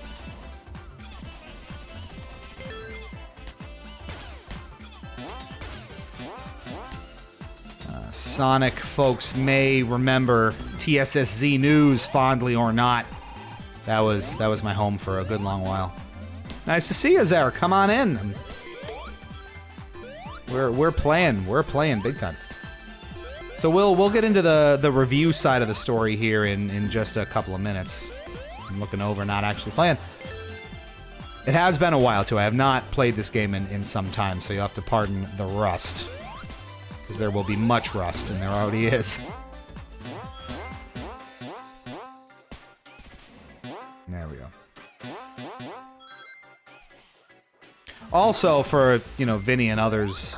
Sonic folks may remember TSSZ News fondly or not. That was my home for a good long while. Nice to see you, Zara. Come on in. We're playing big time. So we'll get into the review side of the story here in just a couple of minutes. I'm looking over, not actually playing. It has been a while too. I have not played this game in some time, so you'll have to pardon the rust. Because there will be much rust, and there already is. There we go. Also, for, you know, Vinny and others,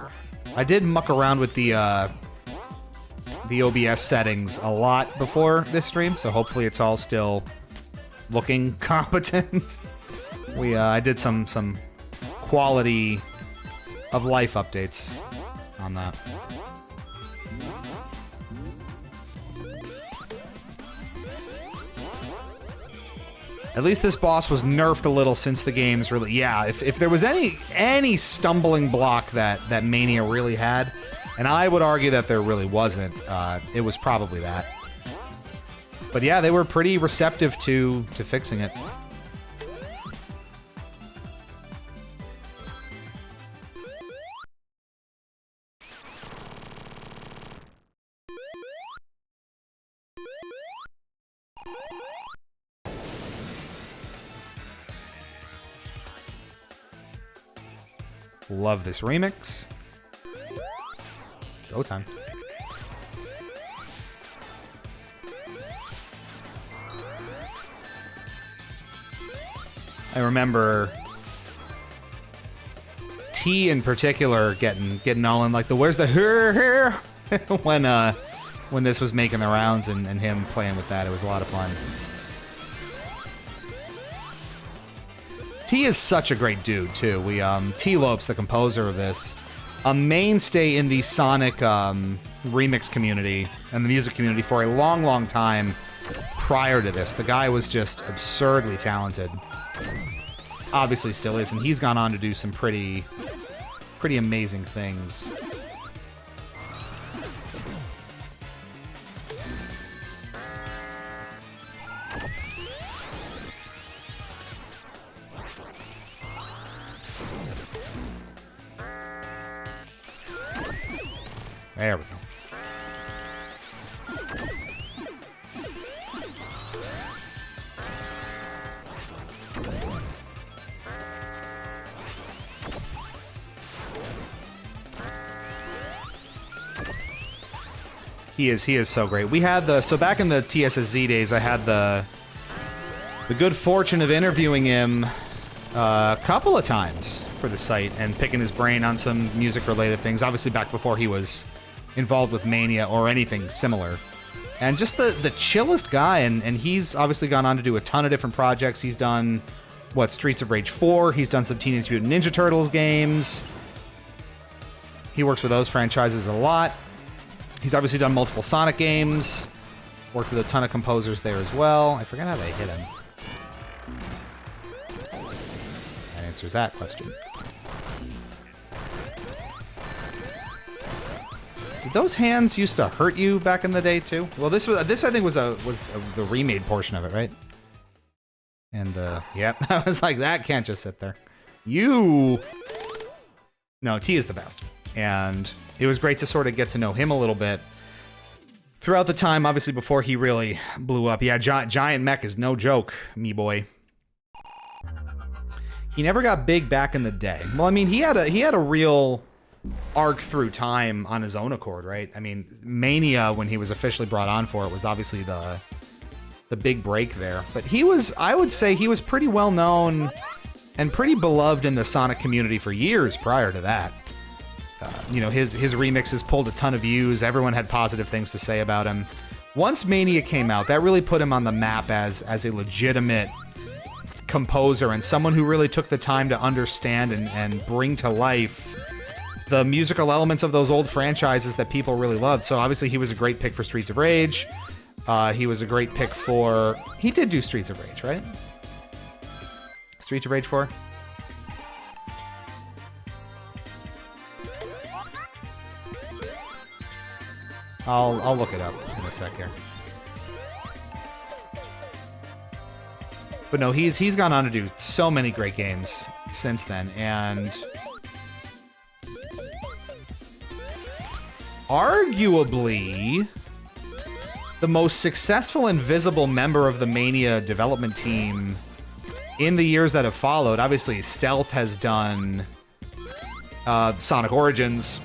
I did muck around with the OBS settings a lot before this stream, so hopefully it's all still looking competent. I did some quality of life updates on that. At least this boss was nerfed a little since the game's really. Yeah, if there was any stumbling block that Mania really had, and I would argue that there really wasn't, it was probably that. But yeah, they were pretty receptive to fixing it. Love this remix. Go time. I remember T in particular getting all in like the where's the here when this was making the rounds and him playing with that. It was a lot of fun. T is such a great dude, too. T. Lopes, the composer of this, a mainstay in the Sonic remix community and the music community for a long, long time prior to this. The guy was just absurdly talented. Obviously still is, and he's gone on to do some pretty amazing things. There we go. He is so great. We had so back in the TSSZ days, I had the good fortune of interviewing him a couple of times for the site and picking his brain on some music-related things. Obviously, back before he was involved with Mania or anything similar. And just the chillest guy, and he's obviously gone on to do a ton of different projects. He's done, Streets of Rage 4, he's done some Teenage Mutant Ninja Turtles games. He works with those franchises a lot. He's obviously done multiple Sonic games, worked with a ton of composers there as well. I forgot how they hit him. That answers that question. Did those hands used to hurt you back in the day too? Well, this I think was the remade portion of it, right? And yeah, I was like, that can't just sit there. No, T is the best, and it was great to sort of get to know him a little bit. throughout the time, obviously before he really blew up. Yeah, Giant Mech is no joke, me boy. He never got big back in the day. Well, I mean, he had a real arc through time on his own accord, right? I mean, Mania, when he was officially brought on for it, was obviously the big break there. But he was, I would say, he was pretty well known and pretty beloved in the Sonic community for years prior to that. You know, his remixes pulled a ton of views. Everyone had positive things to say about him. Once Mania came out, that really put him on the map as a legitimate composer and someone who really took the time to understand and bring to life the musical elements of those old franchises that people really loved. So obviously he was a great pick for Streets of Rage. He was a great pick for... He did do Streets of Rage, right? Streets of Rage 4? I'll look it up in a sec here. But no, he's gone on to do so many great games since then, and arguably the most successful and visible member of the Mania development team in the years that have followed. Obviously, Stealth has done Sonic Origins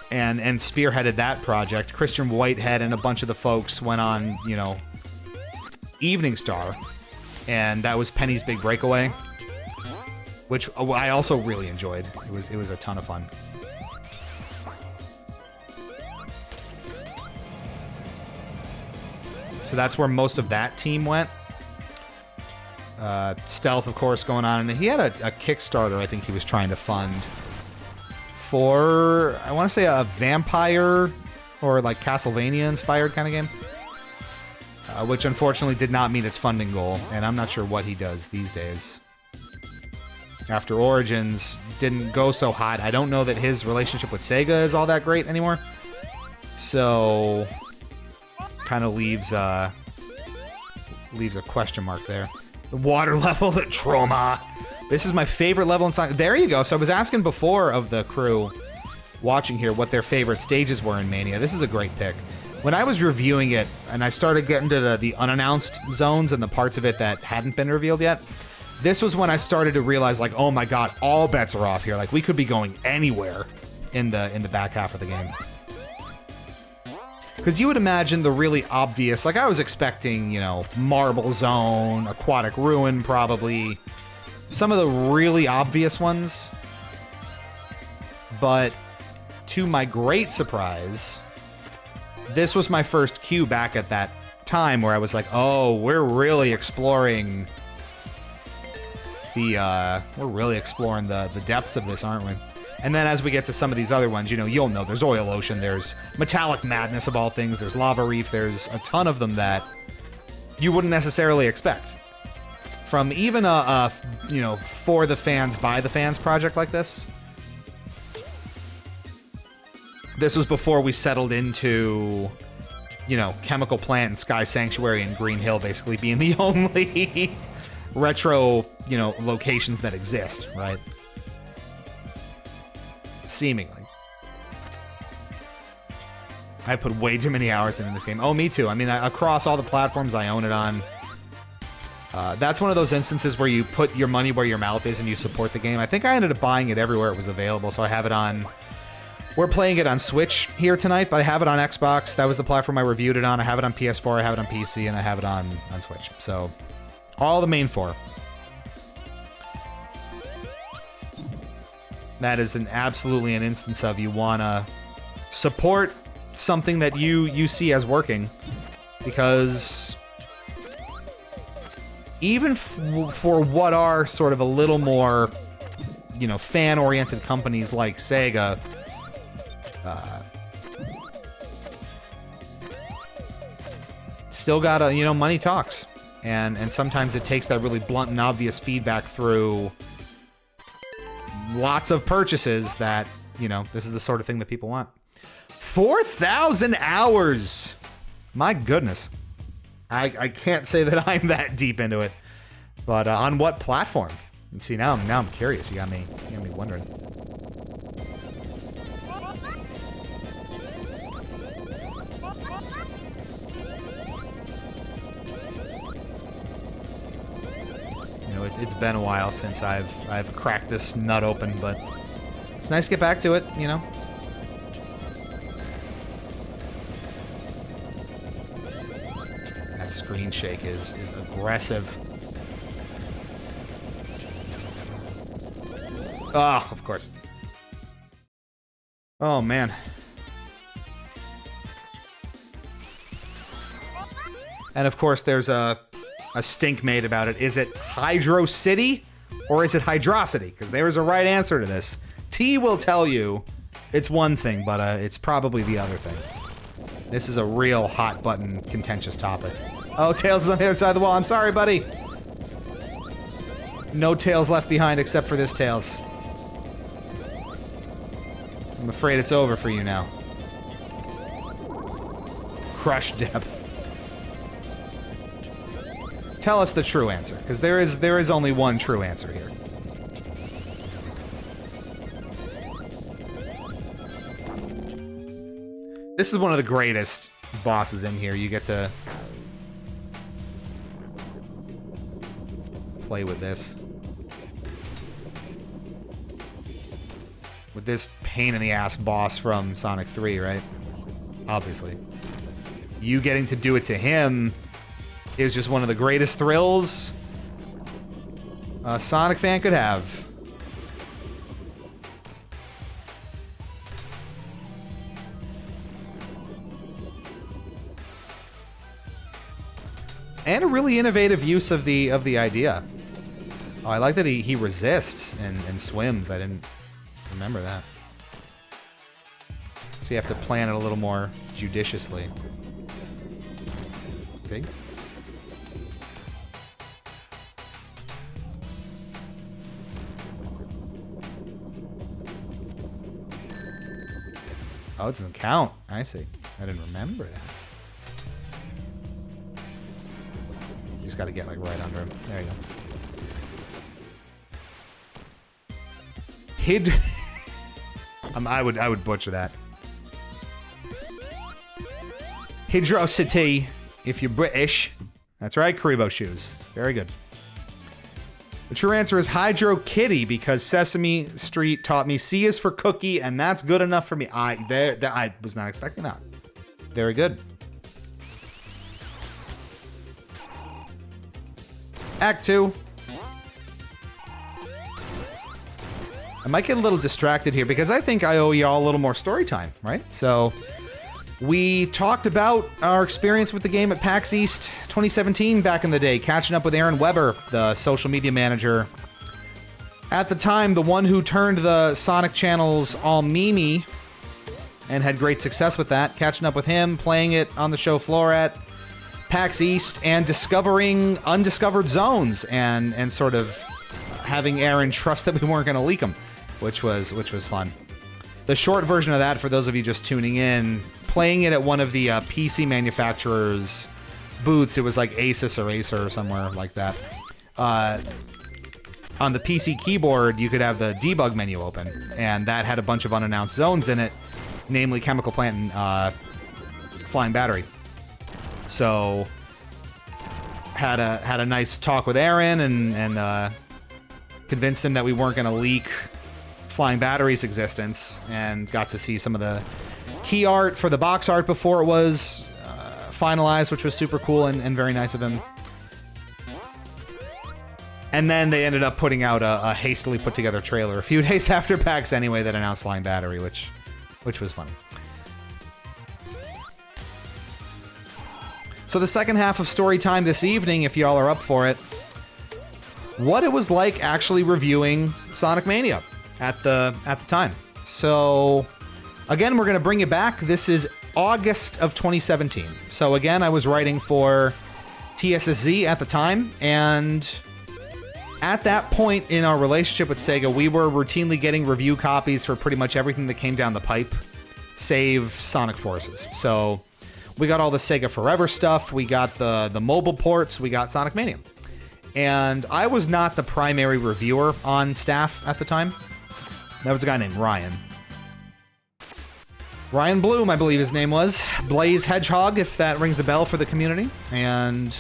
and spearheaded that project. Christian Whitehead and a bunch of the folks went on, you know, Evening Star, and that was Penny's big breakaway, which I also really enjoyed. It was a ton of fun. So that's where most of that team went. Stealth, of course, going on, and he had a Kickstarter I think he was trying to fund for, I want to say, a vampire or like Castlevania inspired kind of game. Which unfortunately did not meet its funding goal, and I'm not sure what he does these days. After Origins didn't go so hot, I don't know that his relationship with Sega is all that great anymore. So, kind of leaves a question mark there. The water level, the trauma. This is my favorite level in Sonic. There you go. So I was asking before of the crew watching here what their favorite stages were in Mania. This is a great pick. When I was reviewing it, and I started getting to the unannounced zones and the parts of it that hadn't been revealed yet, this was when I started to realize, like, oh my god, all bets are off here. Like, we could be going anywhere in the back half of the game. Because you would imagine the really obvious, like I was expecting, you know, Marble Zone, Aquatic Ruin, probably. Some of the really obvious ones. But to my great surprise, this was my first cue back at that time where I was like, oh, we're really exploring the depths of this, aren't we? And then as we get to some of these other ones, you know, you'll know there's Oil Ocean, there's Metallic Madness of all things, there's Lava Reef, there's a ton of them that you wouldn't necessarily expect. From even a you know, for the fans, by the fans project like this. This was before we settled into, you know, Chemical Plant and Sky Sanctuary and Green Hill basically being the only retro, you know, locations that exist, right? Seemingly. I put way too many hours into this game. Oh, me too. I mean, across all the platforms I own it on. That's one of those instances where you put your money where your mouth is and you support the game. I think I ended up buying it everywhere it was available, so I have it on... We're playing it on Switch here tonight, but I have it on Xbox. That was the platform I reviewed it on. I have it on PS4, I have it on PC, and I have it on Switch. So, all the main four. That is absolutely an instance of you want to support something that you see as working. Because even for what are sort of a little more, you know, fan-oriented companies like Sega... still gotta, you know, money talks, and sometimes it takes that really blunt and obvious feedback through lots of purchases that, you know, this is the sort of thing that people want. 4,000 hours! My goodness. I can't say that I'm that deep into it, but on what platform? And see, now I'm curious. You got me wondering. It's been a while since I've cracked this nut open, but it's nice to get back to it, you know? That screen shake is aggressive. Oh, of course. Oh, man. And of course, there's a stink made about it. Is it Hydro City or is it Hydrocity? Because there is a right answer to this. T will tell you it's one thing, but it's probably the other thing. This is a real hot button contentious topic. Oh, Tails is on the other side of the wall. I'm sorry, buddy. No Tails left behind except for this Tails. I'm afraid it's over for you now. Crush depth. Tell us the true answer, because there is only one true answer here. This is one of the greatest bosses in here. You get to play with this. With this pain-in-the-ass boss from Sonic 3, right? Obviously. You getting to do it to him is just one of the greatest thrills a Sonic fan could have. And a really innovative use of the idea. Oh, I like that he resists and swims. I didn't remember that. So you have to plan it a little more judiciously. See? Oh, it doesn't count. I see. I didn't remember that. You just got to get like right under him. There you go. Hid. I would butcher that. Hydrocity, if you're British. That's right, Karibo shoes. Very good. The true answer is Hydro Kitty, because Sesame Street taught me C is for cookie, and that's good enough for me. I was not expecting that. Very good. Act 2. I might get a little distracted here because I think I owe y'all a little more story time, right? So we talked about our experience with the game at PAX East 2017 back in the day, catching up with Aaron Weber, the social media manager. At the time, the one who turned the Sonic channels all memey and had great success with that, catching up with him, playing it on the show floor at PAX East, and discovering undiscovered zones and sort of having Aaron trust that we weren't going to leak them, which was fun. The short version of that, for those of you just tuning in, playing it at one of the PC manufacturers' booths, it was like Asus or Acer or somewhere like that. On the PC keyboard, you could have the debug menu open, and that had a bunch of unannounced zones in it, namely Chemical Plant and Flying Battery. So had a nice talk with Aaron and convinced him that we weren't going to leak Flying Battery's existence, and got to see some of the key art for the box art before it was finalized, which was super cool and very nice of him. And then they ended up putting out a hastily put together trailer a few days after PAX anyway that announced Flying Battery, which was funny. So the second half of story time this evening, if y'all are up for it, what it was like actually reviewing Sonic Mania at the time. So again, we're going to bring you back. This is August of 2017. So again, I was writing for TSSZ at the time, and at that point in our relationship with Sega, we were routinely getting review copies for pretty much everything that came down the pipe, save Sonic Forces. So we got all the Sega Forever stuff, we got the mobile ports, we got Sonic Mania. And I was not the primary reviewer on staff at the time. That was a guy named Ryan. Ryan Bloom, I believe his name was. Blaze Hedgehog, if that rings a bell for the community. And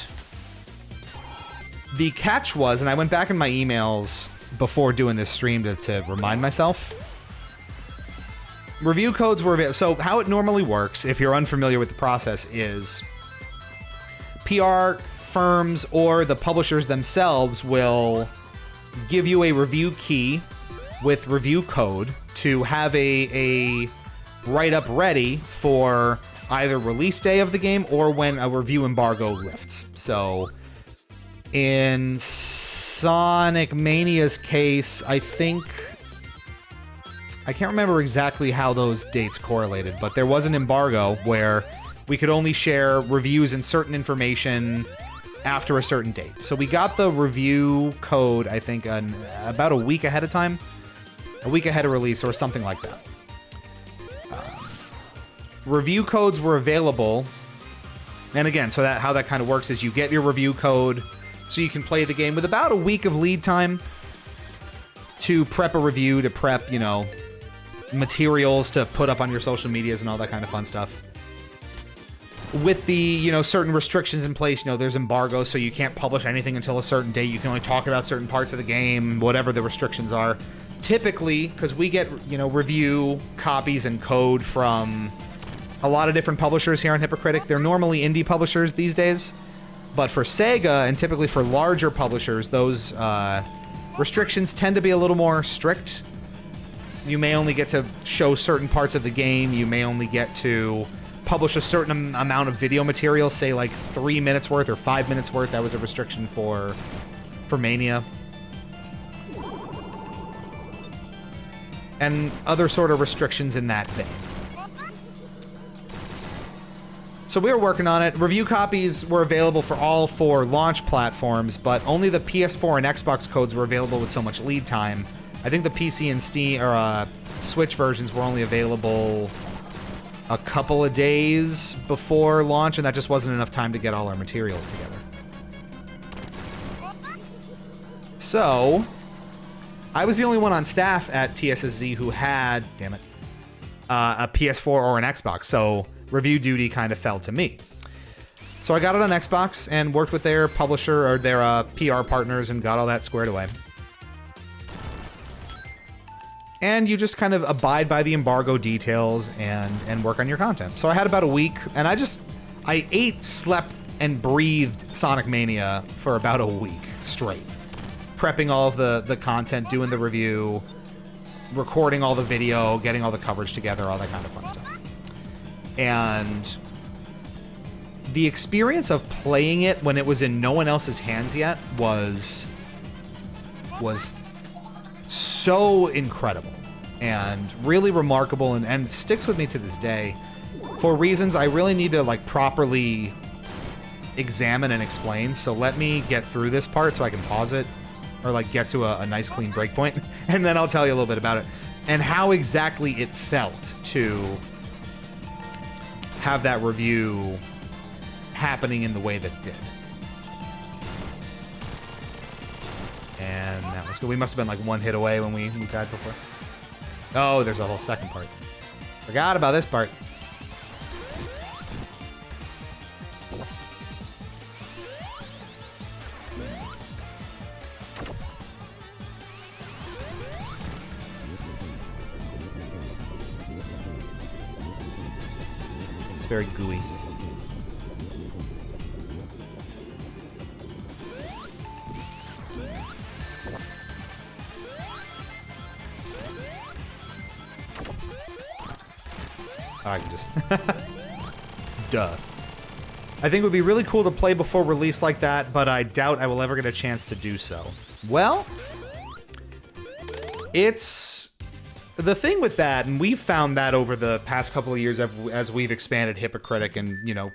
The catch was, and I went back in my emails before doing this stream to remind myself, review codes were available. So how it normally works, if you're unfamiliar with the process, is PR firms or the publishers themselves will give you a review key with review code to have a write-up ready for either release day of the game or when a review embargo lifts. So in Sonic Mania's case, I think, I can't remember exactly how those dates correlated, but there was an embargo where we could only share reviews and certain information after a certain date. So we got the review code, I think, about a week ahead of time, a week ahead of release or something like that. Review codes were available, and again, so that how that kind of works is you get your review code so you can play the game with about a week of lead time to prep a review, to prep, you know, materials to put up on your social medias and all that kind of fun stuff. With the, you know, certain restrictions in place, you know, there's embargoes, so you can't publish anything until a certain date. You can only talk about certain parts of the game, whatever the restrictions are. Typically, because we get, you know, review copies and code from a lot of different publishers here on Hypocritic. They're normally indie publishers these days, but for Sega and typically for larger publishers, those restrictions tend to be a little more strict. You may only get to show certain parts of the game. You may only get to publish a certain amount of video material, say like 3 minutes worth or 5 minutes worth. That was a restriction for Mania. And other sort of restrictions in that vein. So we were working on it. Review copies were available for all 4 launch platforms, but only the PS4 and Xbox codes were available with so much lead time. I think the PC and Steam or Switch versions were only available a couple of days before launch, and that just wasn't enough time to get all our material together. So I was the only one on staff at TSSZ who had, damn it, a PS4 or an Xbox. So review duty kind of fell to me. So I got it on Xbox and worked with their publisher or their PR partners and got all that squared away. And you just kind of abide by the embargo details and work on your content. So I had about a week, and I ate, slept, and breathed Sonic Mania for about a week straight. Prepping all of the content, doing the review, recording all the video, getting all the coverage together, all that kind of fun stuff. And the experience of playing it when it was in no one else's hands yet was so incredible and really remarkable and sticks with me to this day for reasons I really need to like properly examine and explain. So let me get through this part so I can pause it or like get to a nice clean breakpoint, and then I'll tell you a little bit about it and how exactly it felt to have that review happening in the way that it did. And that was good. We must have been like one hit away when we died before. Oh, there's a whole second part. Forgot about this part. It's very gooey. I can just... Duh. I think it would be really cool to play before release like that, but I doubt I will ever get a chance to do so. Well, it's... The thing with that, and we've found that over the past couple of years as we've expanded Hypocritic and, you know,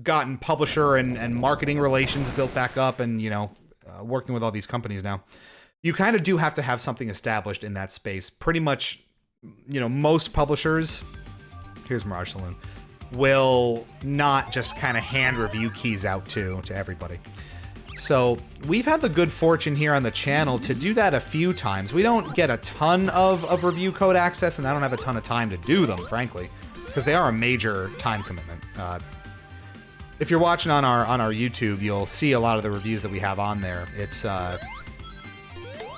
gotten publisher and marketing relations built back up and, you know, working with all these companies now, you kind of do have to have something established in that space. Pretty much, you know, most publishers, here's Mirage Saloon, will not just kind of hand review keys out to everybody. So we've had the good fortune here on the channel to do that a few times. We don't get a ton of review code access, and I don't have a ton of time to do them, frankly, because they are a major time commitment. if you're watching on our YouTube, you'll see a lot of the reviews that we have on there. It's a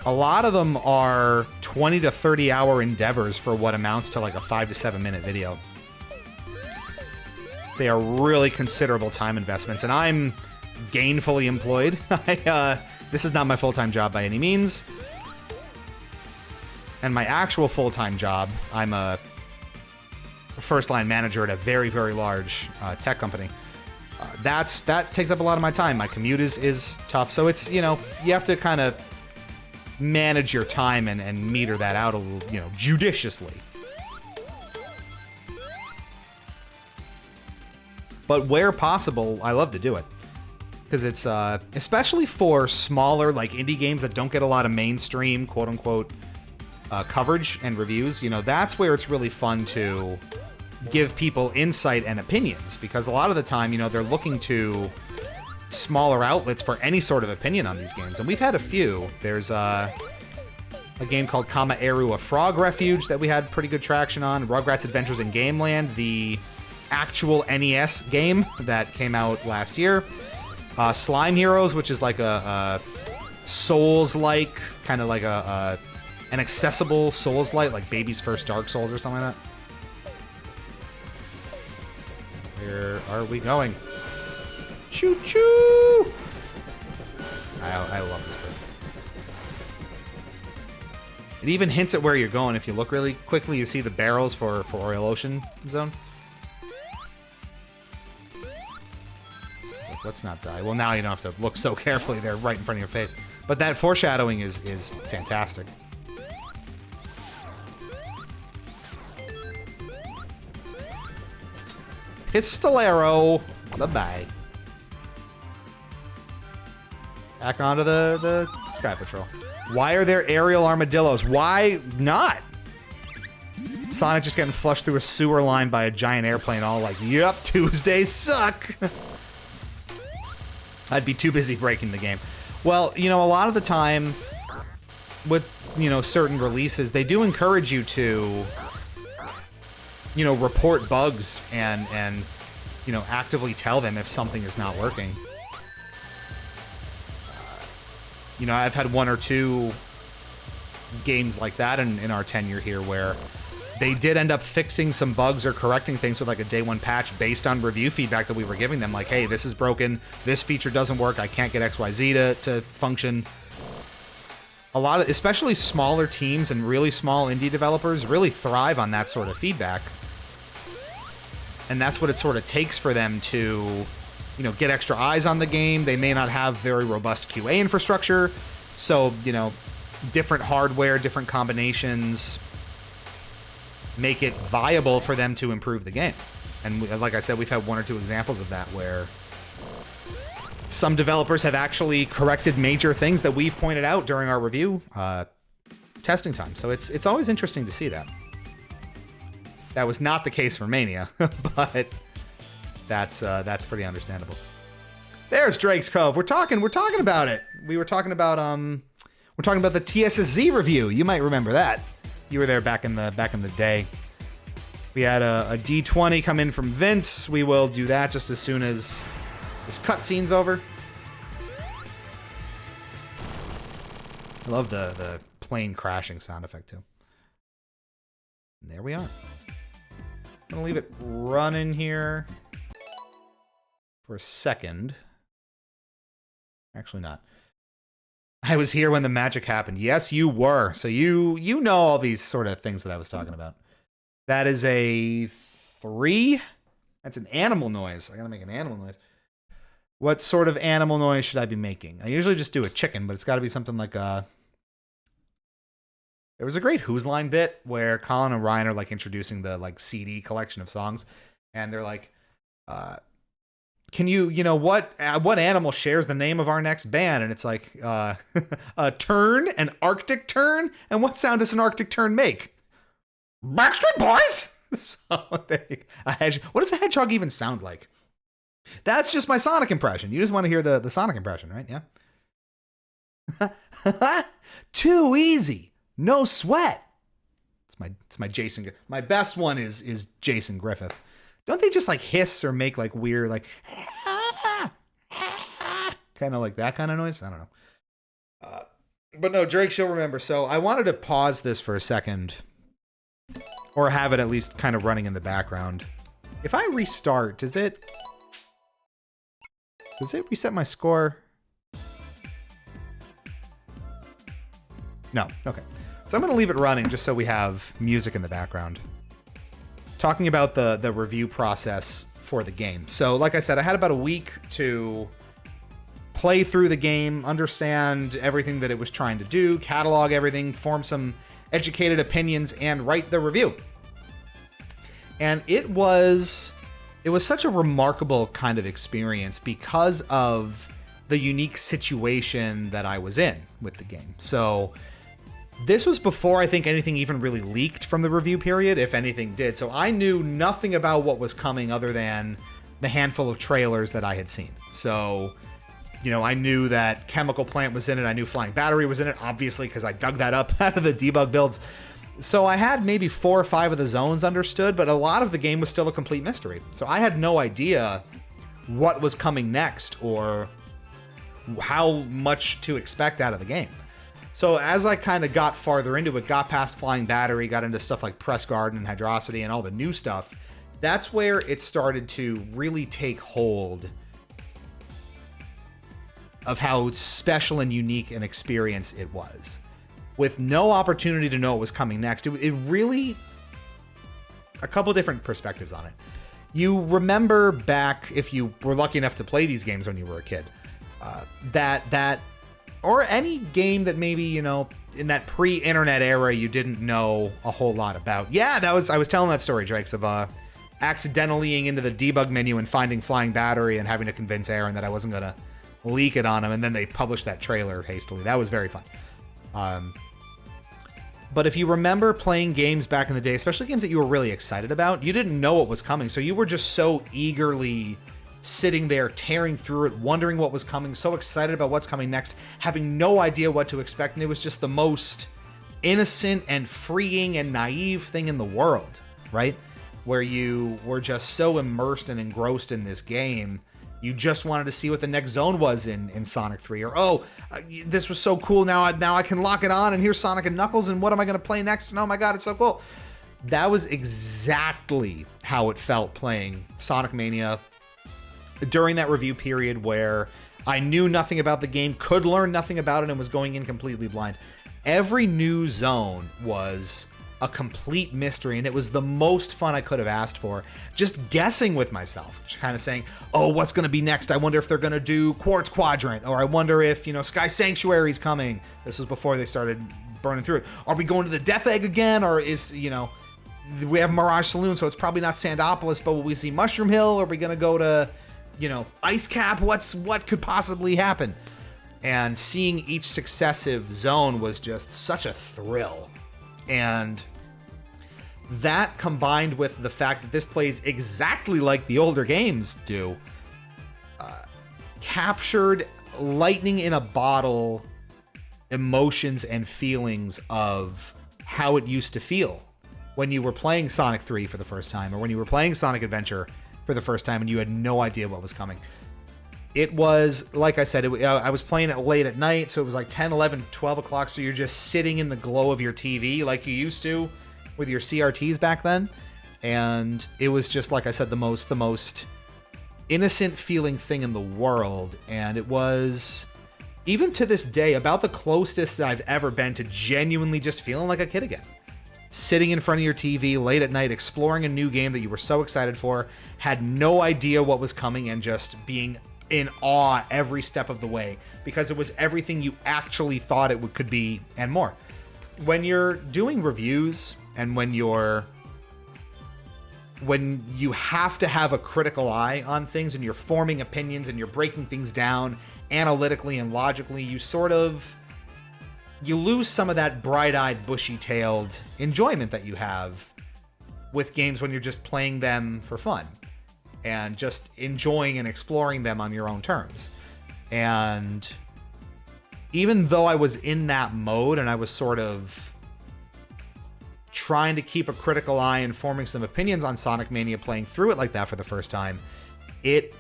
lot of them are 20 to 30 hour endeavors for what amounts to like a 5 to 7 minute video. They are really considerable time investments, and I'm gainfully employed. This is not my full-time job by any means. And my actual full-time job, I'm a first-line manager at a very, very large tech company. That takes up a lot of my time. My commute is tough, so it's, you know, you have to kind of manage your time and meter that out a little, you know, judiciously. But where possible, I love to do it. Because it's, especially for smaller, like, indie games that don't get a lot of mainstream, quote-unquote, coverage and reviews, you know, that's where it's really fun to give people insight and opinions. Because a lot of the time, you know, they're looking to smaller outlets for any sort of opinion on these games. And we've had a few. There's, a game called Kama Eru, a Frog Refuge that we had pretty good traction on. Rugrats Adventures in Gameland, the actual NES game that came out last year. Slime Heroes, which is like a Souls-like, kind of like an accessible Souls-like, like Baby's First Dark Souls or something like that. Where are we going? Choo-choo! I love this bit. It even hints at where you're going. If you look really quickly, you see the barrels for Oriole Ocean Zone. Let's not die. Well, now you don't have to look so carefully. They're right in front of your face. But that foreshadowing is fantastic. Pistolero. Bye-bye. Back onto the Sky Patrol. Why are there aerial armadillos? Why not? Sonic just getting flushed through a sewer line by a giant airplane, all like, yep, Tuesdays suck. I'd be too busy breaking the game. Well, you know, a lot of the time with, you know, certain releases, they do encourage you to, you know, report bugs and you know, actively tell them if something is not working. You know, I've had one or two games like that in our tenure here where they did end up fixing some bugs or correcting things with like a day one patch based on review feedback that we were giving them. Like, hey, this is broken. This feature doesn't work. I can't get XYZ to function. A lot of, especially smaller teams and really small indie developers really thrive on that sort of feedback. And that's what it sort of takes for them to, you know, get extra eyes on the game. They may not have very robust QA infrastructure. So, you know, different hardware, different combinations make it viable for them to improve the game. And like I said, we've had one or two examples of that where some developers have actually corrected major things that we've pointed out during our review testing time. So it's always interesting to see that. That was not the case for Mania, but that's pretty understandable. There's Drake's Cove. We're talking about it. We're talking about the TSSZ review. You might remember that. You were there back in the day. We had a D20 come in from Vince. We will do that just as soon as this cutscene's over. I love the plane crashing sound effect too. And there we are. I'm gonna leave it running here for a second. Actually not. I was here when the magic happened. Yes, you were. So you know all these sort of things that I was talking about. That is a 3. That's an animal noise. I gotta make an animal noise. What sort of animal noise should I be making? I usually just do a chicken, but it's got to be something like a... There was a great Who's Line bit where Colin and Ryan are like introducing the like CD collection of songs, and they're like, can you know, what animal shares the name of our next band? And it's like, a tern, an Arctic tern? And what sound does an Arctic tern make? Backstreet Boys! So, there you go. What does a hedgehog even sound like? That's just my Sonic impression. You just want to hear the Sonic impression, right? Yeah. Too easy. No sweat. It's my Jason. My best one is Jason Griffith. Don't they just like hiss or make like weird like kind of like that kind of noise. I don't know. But no, Drake, you'll remember. So I wanted to pause this for a second, or have it at least kind of running in the background. If I restart, does it reset my score? No. Okay. So I'm going to leave it running just so we have music in the background. Talking about the review process for the game. So like I said, I had about a week to play through the game, understand everything that it was trying to do, catalog everything, form some educated opinions, and write the review. And it was such a remarkable kind of experience because of the unique situation that I was in with the game. So this was before I think anything even really leaked from the review period, if anything did. So I knew nothing about what was coming other than the handful of trailers that I had seen. So, you know, I knew that Chemical Plant was in it. I knew Flying Battery was in it, obviously, because I dug that up out of the debug builds. So I had maybe 4 or 5 of the zones understood, but a lot of the game was still a complete mystery. So I had no idea what was coming next or how much to expect out of the game. So as I kind of got farther into it, got past Flying Battery, got into stuff like Press Garden and Hydrosity and all the new stuff, that's where it started to really take hold of how special and unique an experience it was. With no opportunity to know what was coming next, it really... a couple different perspectives on it. You remember back, if you were lucky enough to play these games when you were a kid, or any game that maybe, you know, in that pre-internet era you didn't know a whole lot about. Yeah, I was telling that story, Drakes, of accidentally into the debug menu and finding Flying Battery and having to convince Aaron that I wasn't gonna leak it on him, and then they published that trailer hastily. That was very fun. But if you remember playing games back in the day, especially games that you were really excited about, you didn't know what was coming, so you were just so eagerly sitting there, tearing through it, wondering what was coming, so excited about what's coming next, having no idea what to expect, and it was just the most innocent and freeing and naive thing in the world, right? Where you were just so immersed and engrossed in this game, you just wanted to see what the next zone was in Sonic 3, or this was so cool, now I can lock it on, and here's Sonic and Knuckles, and what am I going to play next, and oh my god, it's so cool. That was exactly how it felt playing Sonic Mania during that review period, where I knew nothing about the game, could learn nothing about it, and was going in completely blind. Every new zone was a complete mystery, and it was the most fun I could have asked for. Just guessing with myself, just kind of saying, oh, what's going to be next? I wonder if they're going to do Quartz Quadrant, or I wonder if, you know, Sky Sanctuary's coming. This was before they started burning through it. Are we going to the Death Egg again, or is, you know, we have Mirage Saloon, so it's probably not Sandopolis, but will we see Mushroom Hill? Are we going to go to, you know, Ice Cap? What could possibly happen? And seeing each successive zone was just such a thrill. And that, combined with the fact that this plays exactly like the older games do, captured lightning in a bottle emotions and feelings of how it used to feel when you were playing Sonic 3 for the first time, or when you were playing Sonic Adventure for the first time and you had no idea what was coming. It was, like I said, I was playing it late at night, so it was like 10, 11, 12 o'clock, so you're just sitting in the glow of your TV like you used to with your CRTs back then. And it was just, like I said, the most innocent feeling thing in the world. And it was, even to this day, about the closest I've ever been to genuinely just feeling like a kid again. Sitting in front of your TV late at night, exploring a new game that you were so excited for, had no idea what was coming, and just being in awe every step of the way, because it was everything you actually thought it could be and more. When you're doing reviews, and when you have to have a critical eye on things, and you're forming opinions, and you're breaking things down analytically and logically, you lose some of that bright-eyed, bushy-tailed enjoyment that you have with games when you're just playing them for fun and just enjoying and exploring them on your own terms. And even though I was in that mode and I was sort of trying to keep a critical eye and forming some opinions on Sonic Mania, playing through it like that for the first time, it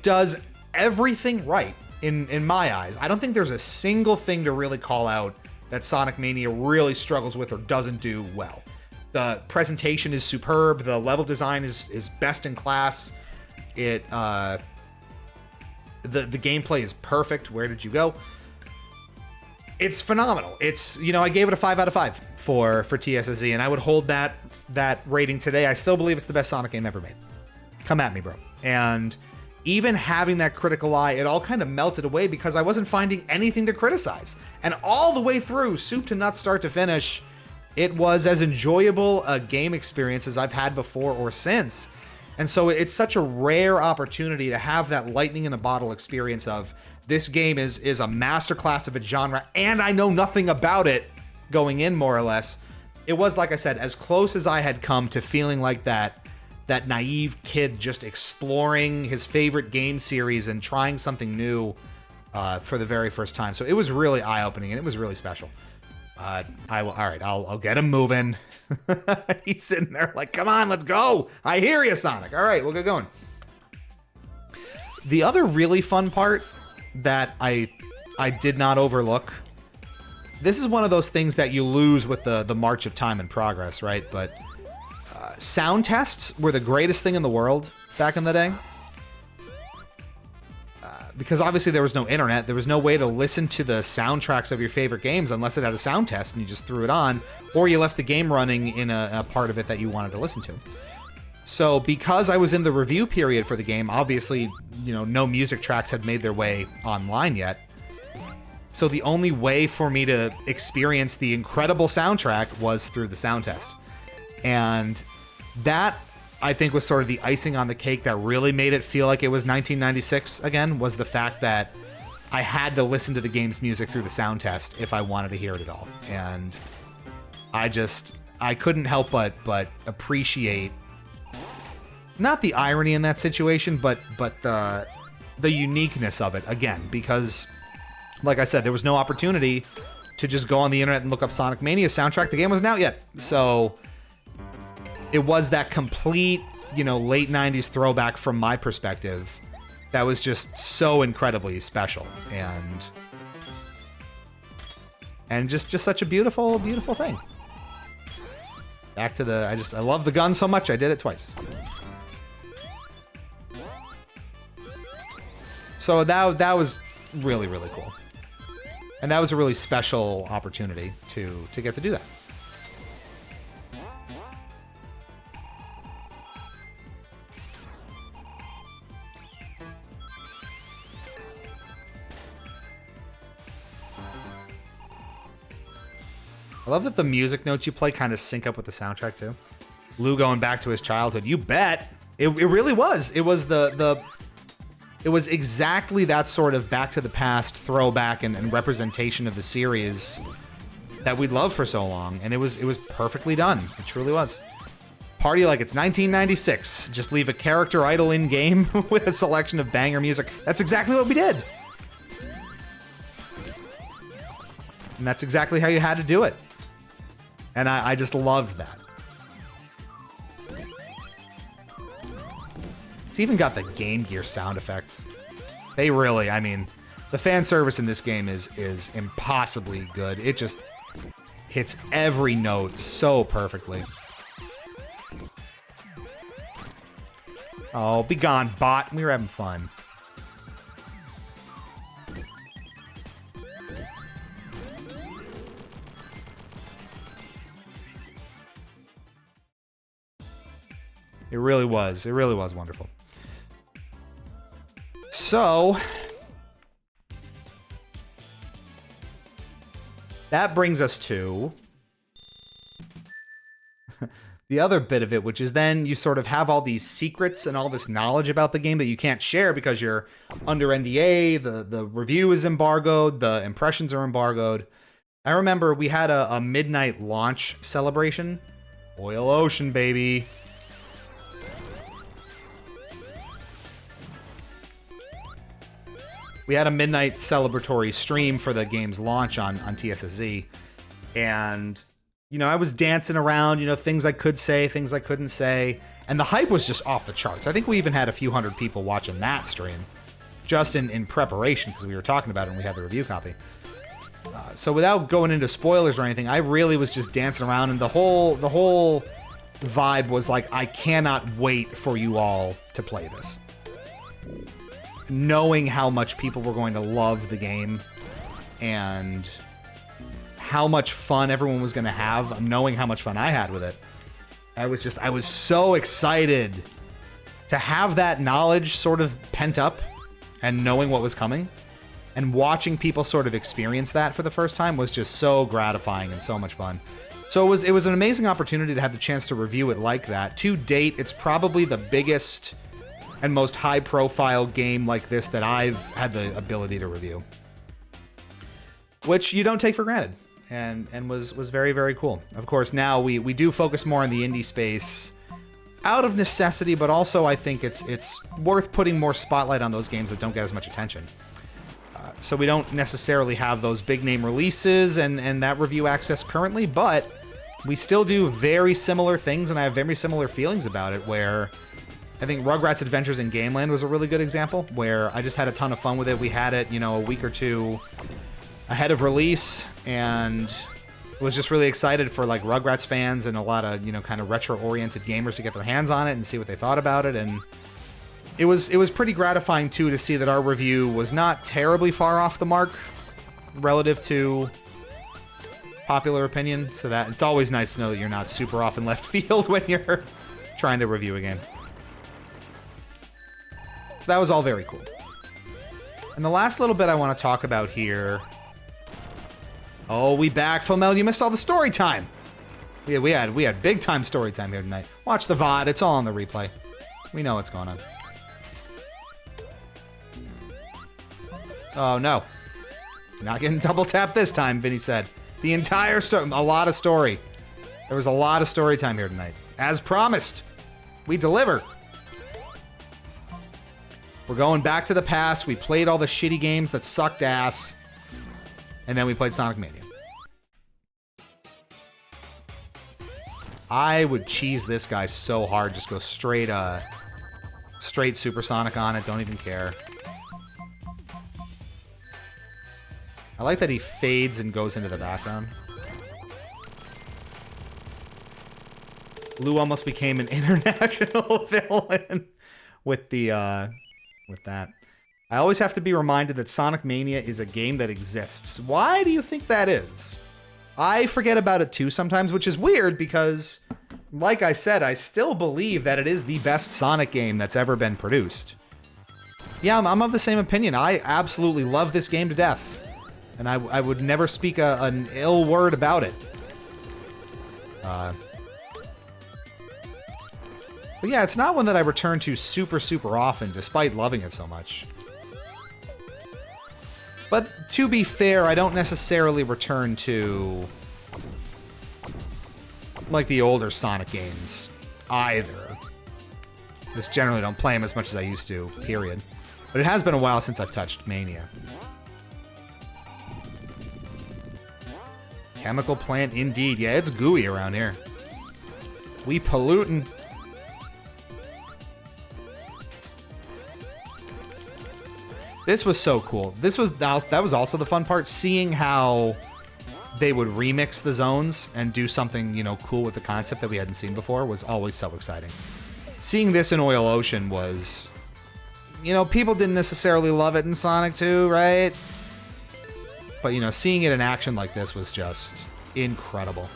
does everything right in my eyes. I don't think there's a single thing to really call out that Sonic Mania really struggles with or doesn't do well. The presentation is superb. The level design is best in class. The gameplay is perfect. Where did you go? It's phenomenal. It's, you know, I gave it a 5 out of 5 for TSSE, and I would hold that rating today. I still believe it's the best Sonic game ever made. Come at me, bro. And even having that critical eye, it all kind of melted away because I wasn't finding anything to criticize. And all the way through, soup to nuts, start to finish, it was as enjoyable a game experience as I've had before or since. And so it's such a rare opportunity to have that lightning in a bottle experience of this game is a masterclass of its genre, and I know nothing about it going in, more or less. It was, like I said, as close as I had come to feeling like that naive kid just exploring his favorite game series and trying something new for the very first time. So it was really eye-opening, and it was really special. All right, I'll get him moving. He's sitting there like, come on, let's go. I hear you, Sonic. All right, we'll get going. The other really fun part that I did not overlook, this is one of those things that you lose with the march of time and progress, right? But sound tests were the greatest thing in the world back in the day. Because obviously there was no internet, there was no way to listen to the soundtracks of your favorite games unless it had a sound test and you just threw it on, or you left the game running in a part of it that you wanted to listen to. So because I was in the review period for the game, obviously, you know, no music tracks had made their way online yet. So the only way for me to experience the incredible soundtrack was through the sound test. And that, I think, was sort of the icing on the cake that really made it feel like it was 1996 again, was the fact that I had to listen to the game's music through the sound test if I wanted to hear it at all. And I couldn't help but appreciate not the irony in that situation, but the uniqueness of it, again, because, like I said, there was no opportunity to just go on the internet and look up Sonic Mania's soundtrack. The game wasn't out yet. So it was that complete, you know, late 90s throwback from my perspective that was just so incredibly special. And just such a beautiful, beautiful thing. Back to the, I love the gun so much, I did it twice. So that was really, really cool. And that was a really special opportunity to get to do that. I love that the music notes you play kind of sync up with the soundtrack too. Lou going back to his childhood. You bet. It really was. It was it was exactly that sort of back to the past throwback and representation of the series that we'd loved for so long, and it was perfectly done. It truly was. Party like it's 1996. Just leave a character idle in game with a selection of banger music. That's exactly what we did. And that's exactly how you had to do it. And I just loved that. It's even got the Game Gear sound effects. They really, I mean, the fan service in this game is impossibly good. It just hits every note so perfectly. Oh, be gone, bot. We were having fun. It really was. It really was wonderful. So that brings us to the other bit of it, which is then you sort of have all these secrets and all this knowledge about the game that you can't share because you're under NDA, the review is embargoed, the impressions are embargoed. I remember we had a midnight launch celebration. Oil Ocean, baby. We had a midnight celebratory stream for the game's launch on TSSZ, and, you know, I was dancing around, you know, things I could say, things I couldn't say, and the hype was just off the charts. I think we even had a few hundred people watching that stream, just in preparation, because we were talking about it and we had the review copy. So without going into spoilers or anything, I really was just dancing around, and the whole vibe was like, I cannot wait for you all to play this. Knowing how much people were going to love the game, and how much fun everyone was going to have, knowing how much fun I had with it, I was so excited to have that knowledge sort of pent up, and knowing what was coming. And watching people sort of experience that for the first time was just so gratifying and so much fun. So it was an amazing opportunity to have the chance to review it like that. To date, it's probably the biggest and most high-profile game like this that I've had the ability to review, which you don't take for granted, and was very, very cool. Of course, now we do focus more on the indie space out of necessity, but also I think it's worth putting more spotlight on those games that don't get as much attention. So we don't necessarily have those big name releases and that review access currently, but we still do very similar things, and I have very similar feelings about it, where I think Rugrats Adventures in Gameland was a really good example, where I just had a ton of fun with it. We had it, a week or two ahead of release, and was just really excited for like Rugrats fans and a lot of, kind of retro-oriented gamers to get their hands on it and see what they thought about it. And it was pretty gratifying, too, to see that our review was not terribly far off the mark relative to popular opinion. So that it's always nice to know that you're not super off in left field when you're trying to review a game. So that was all very cool. And the last little bit I want to talk about here... Oh, we back, Fomel. You missed all the story time. We had big time story time here tonight. Watch the VOD. It's all on the replay. We know what's going on. Oh, no. Not getting double tapped this time, Vinny said. The entire story. A lot of story. There was a lot of story time here tonight. As promised. We deliver. We're going back to the past. We played all the shitty games that sucked ass. And then we played Sonic Mania. I would cheese this guy so hard. Just go straight Supersonic on it. Don't even care. I like that he fades and goes into the background. Lou almost became an international villain with the with that. I always have to be reminded that Sonic Mania is a game that exists. Why do you think that is? I forget about it too sometimes, which is weird because, like I said, I still believe that it is the best Sonic game that's ever been produced. Yeah, I'm of the same opinion. I absolutely love this game to death. And I would never speak an ill word about it. But yeah, it's not one that I return to super, super often, despite loving it so much. But to be fair, I don't necessarily return to, like, the older Sonic games either. Just generally don't play them as much as I used to, period. But it has been a while since I've touched Mania. Chemical plant indeed. Yeah, it's gooey around here. We pollutin'. This was so cool. That was also the fun part. Seeing how they would remix the zones and do something, cool with the concept that we hadn't seen before was always so exciting. Seeing this in Oil Ocean was, people didn't necessarily love it in Sonic 2, right? But, seeing it in action like this was just incredible.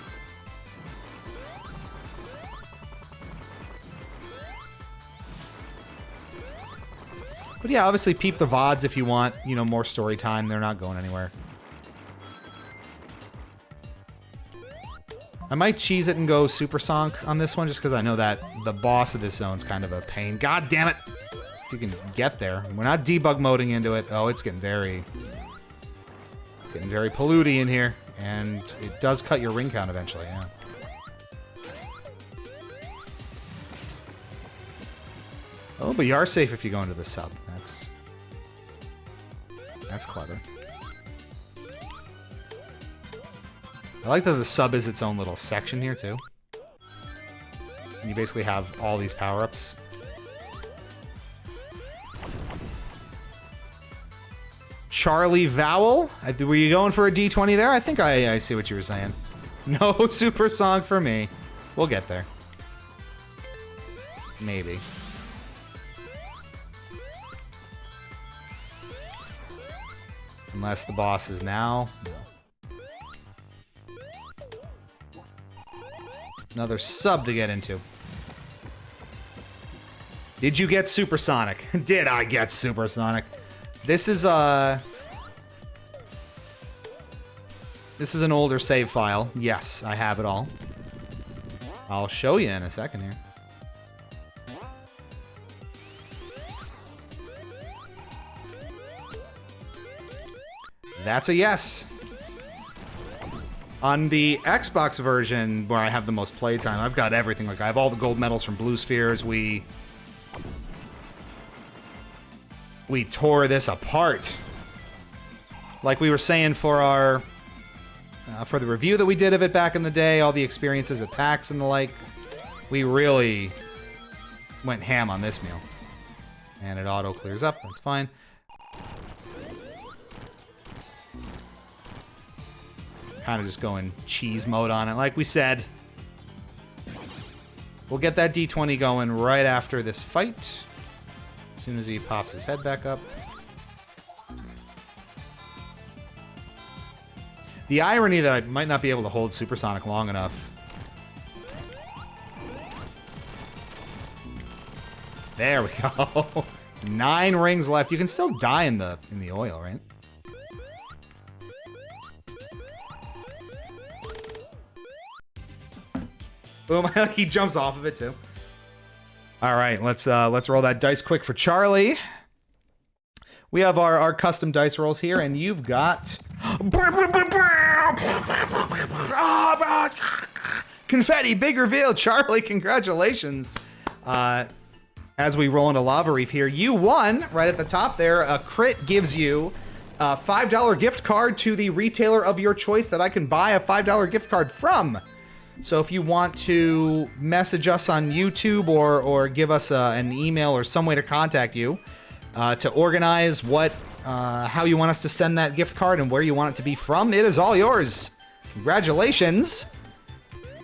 But yeah, obviously peep the VODs if you want, more story time. They're not going anywhere. I might cheese it and go Super Sonic on this one just because I know that the boss of this zone's kind of a pain. God damn it! If you can get there. We're not debug moding into it. Oh, it's getting very polluty in here. And it does cut your ring count eventually, yeah. Oh, but you are safe if you go into the sub. That's clever. I like that the sub is its own little section here, too. And you basically have all these power-ups. Charlie Vowel. Were you going for a D20 there? I think I see what you were saying. No super song for me. We'll get there. Maybe. Unless the boss is now. Another sub to get into. Did you get Supersonic? Did I get Supersonic? This is an older save file. Yes, I have it all. I'll show you in a second here. That's a yes. On the Xbox version, where I have the most playtime, I've got everything. Like, I have all the gold medals from Blue Spheres. We tore this apart. Like we were saying for our for the review that we did of it back in the day, all the experiences at PAX and the like, we really went ham on this meal. And it auto clears up. That's fine. Kind of just going cheese mode on it. Like we said, we'll get that D20 going right after this fight. As soon as he pops his head back up. The irony that I might not be able to hold Supersonic long enough. There we go. 9 rings left. You can still die in the oil, right? Boom! He jumps off of it too. All right, let's roll that dice quick for Charlie. We have our custom dice rolls here, and you've got confetti, big reveal, Charlie. Congratulations! As we roll into Lava Reef here, you won right at the top there. A crit gives you a $5 gift card to the retailer of your choice that I can buy a $5 gift card from. So if you want to message us on YouTube or give us an email or some way to contact you to organize how you want us to send that gift card and where you want it to be from, it is all yours. Congratulations.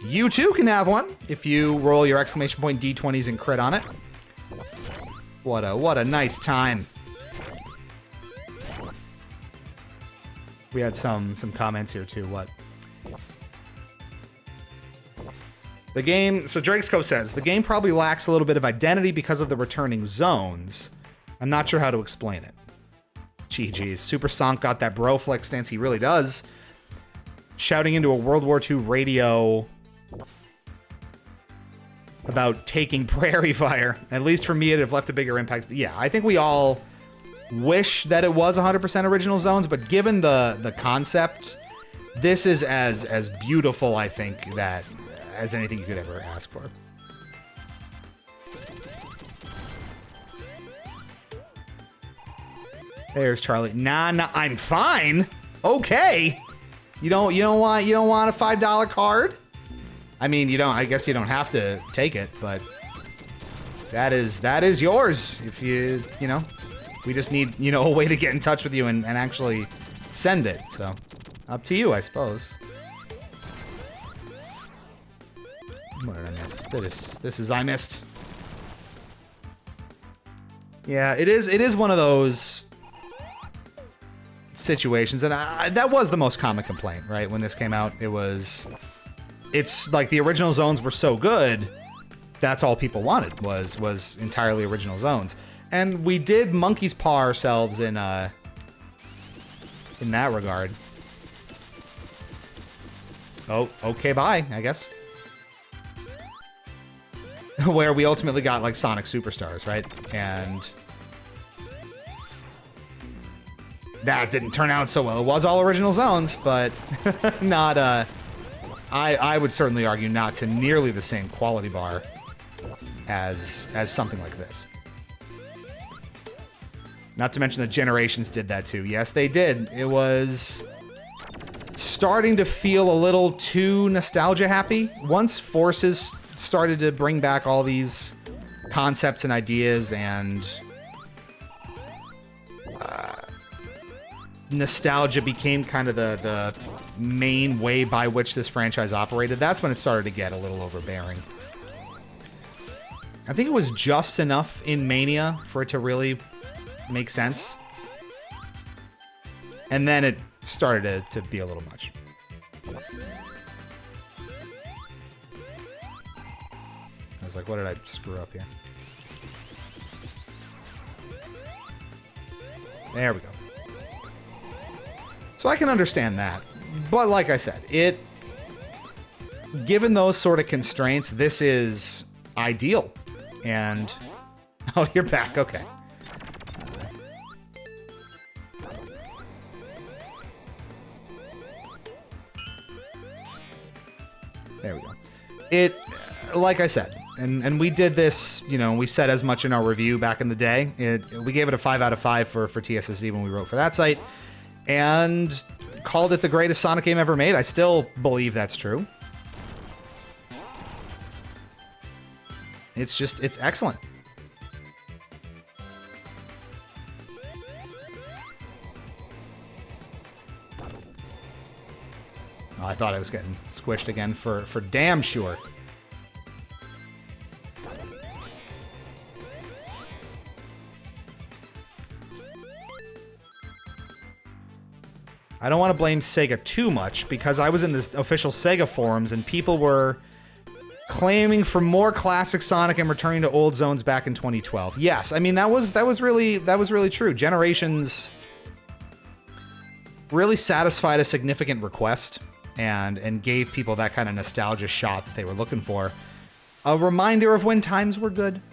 You too can have one if you roll your exclamation point D20s and crit on it. What a nice time. We had some comments here too. What? The game, so Drakesco says, the game probably lacks a little bit of identity because of the returning zones. I'm not sure how to explain it. GG's. Super Sonk got that bro flex stance, he really does. Shouting into a World War II radio about taking prairie fire. At least for me, it'd have left a bigger impact. Yeah, I think we all wish that it was 100% original zones, but given the concept, this is as beautiful, I think, as anything you could ever ask for. There's Charlie. Nah, I'm fine. Okay. You don't want a $5 card? I mean, I guess you don't have to take it, but that is yours. If we just need, a way to get in touch with you and actually send it. So, up to you, I suppose. What did I miss? This is I missed. Yeah, it is one of those situations, and that was the most common complaint, right? When this came out, it's like the original zones were so good, that's all people wanted was entirely original zones, and we did monkey's paw ourselves in that regard. Oh, okay, bye, I guess. Where we ultimately got like Sonic Superstars, right? And that didn't turn out so well. It was all original zones, but not I would certainly argue not to nearly the same quality bar as something like this. Not to mention the Generations did that too. Yes, they did. It was starting to feel a little too nostalgia happy. Once Forces started to bring back all these concepts and ideas and nostalgia became kind of the main way by which this franchise operated, that's when it started to get a little overbearing. I think it was just enough in Mania for it to really make sense. And then it started to be a little much. I was like, what did I screw up here? There we go. So I can understand that. But like I said, given those sort of constraints, this is ideal. And, oh, you're back. Okay. There we go. Like I said, and we did this, you know, we said as much in our review back in the day. We gave it a 5 out of 5 for TSSZ when we wrote for that site, and called it the greatest Sonic game ever made. I still believe that's true. It's excellent. Oh, I thought I was getting squished again for damn sure. I don't want to blame Sega too much, because I was in the official Sega forums and people were claiming for more classic Sonic and returning to old zones back in 2012. Yes, I mean that was really true. Generations really satisfied a significant request and gave people that kind of nostalgia shot that they were looking for. A reminder of when times were good.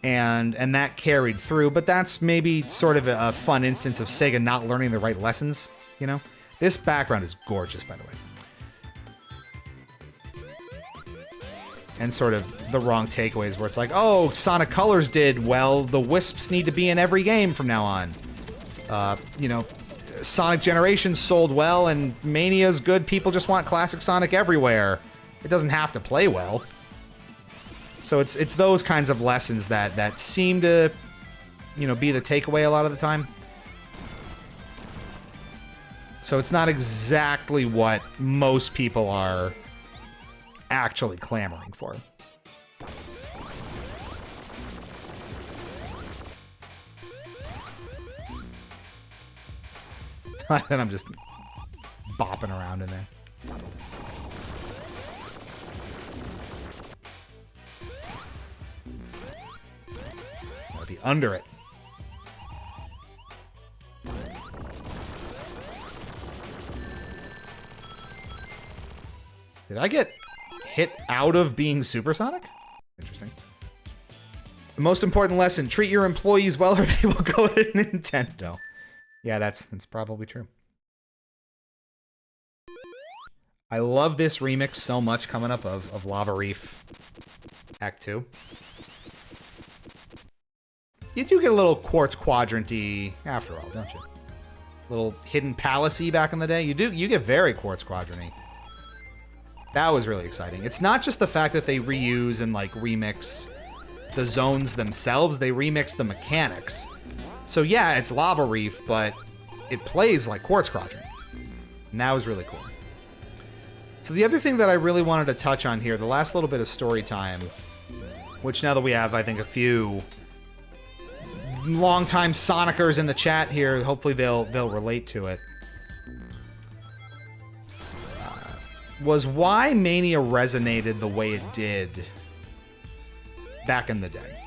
And that carried through, but that's maybe sort of a fun instance of Sega not learning the right lessons, you know? This background is gorgeous, by the way. And sort of the wrong takeaways where it's like, oh, Sonic Colors did well, the Wisps need to be in every game from now on. You know, Sonic Generations sold well, and Mania's good, people just want classic Sonic everywhere. It doesn't have to play well. So it's those kinds of lessons that seem to, you know, be the takeaway a lot of the time. So it's not exactly what most people are actually clamoring for. And I'm just bopping around in there. Be under it. Did I get hit out of being supersonic? Interesting. The most important lesson, treat your employees well or they will go to Nintendo. Yeah, that's probably true. I love this remix so much coming up of Lava Reef Act 2. You do get a little Quartz Quadrant-y after all, don't you? A little Hidden Palace-y back in the day. You get very Quartz Quadrant-y. That was really exciting. It's not just the fact that they reuse and like remix the zones themselves, they remix the mechanics. So yeah, it's Lava Reef, but it plays like Quartz Quadrant. And that was really cool. So the other thing that I really wanted to touch on here, the last little bit of story time, which now that we have, I think, a few longtime Sonicers in the chat here, hopefully they'll relate to it, was why Mania resonated the way it did back in the day.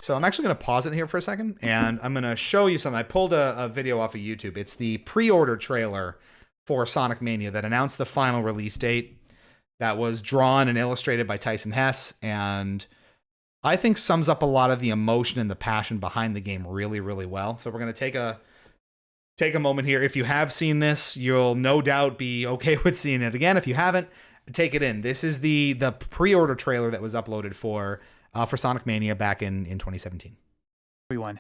So I'm actually going to pause it here for a second, and I'm going to show you something. I pulled a video off of YouTube. It's the pre-order trailer for Sonic Mania that announced the final release date, that was drawn and illustrated by Tyson Hess, and I think sums up a lot of the emotion and the passion behind the game really, really well. So we're going to take a moment here. If you have seen this, you'll no doubt be okay with seeing it again. If you haven't, take it in. This is the pre-order trailer that was uploaded for Sonic Mania back in 2017. Everyone.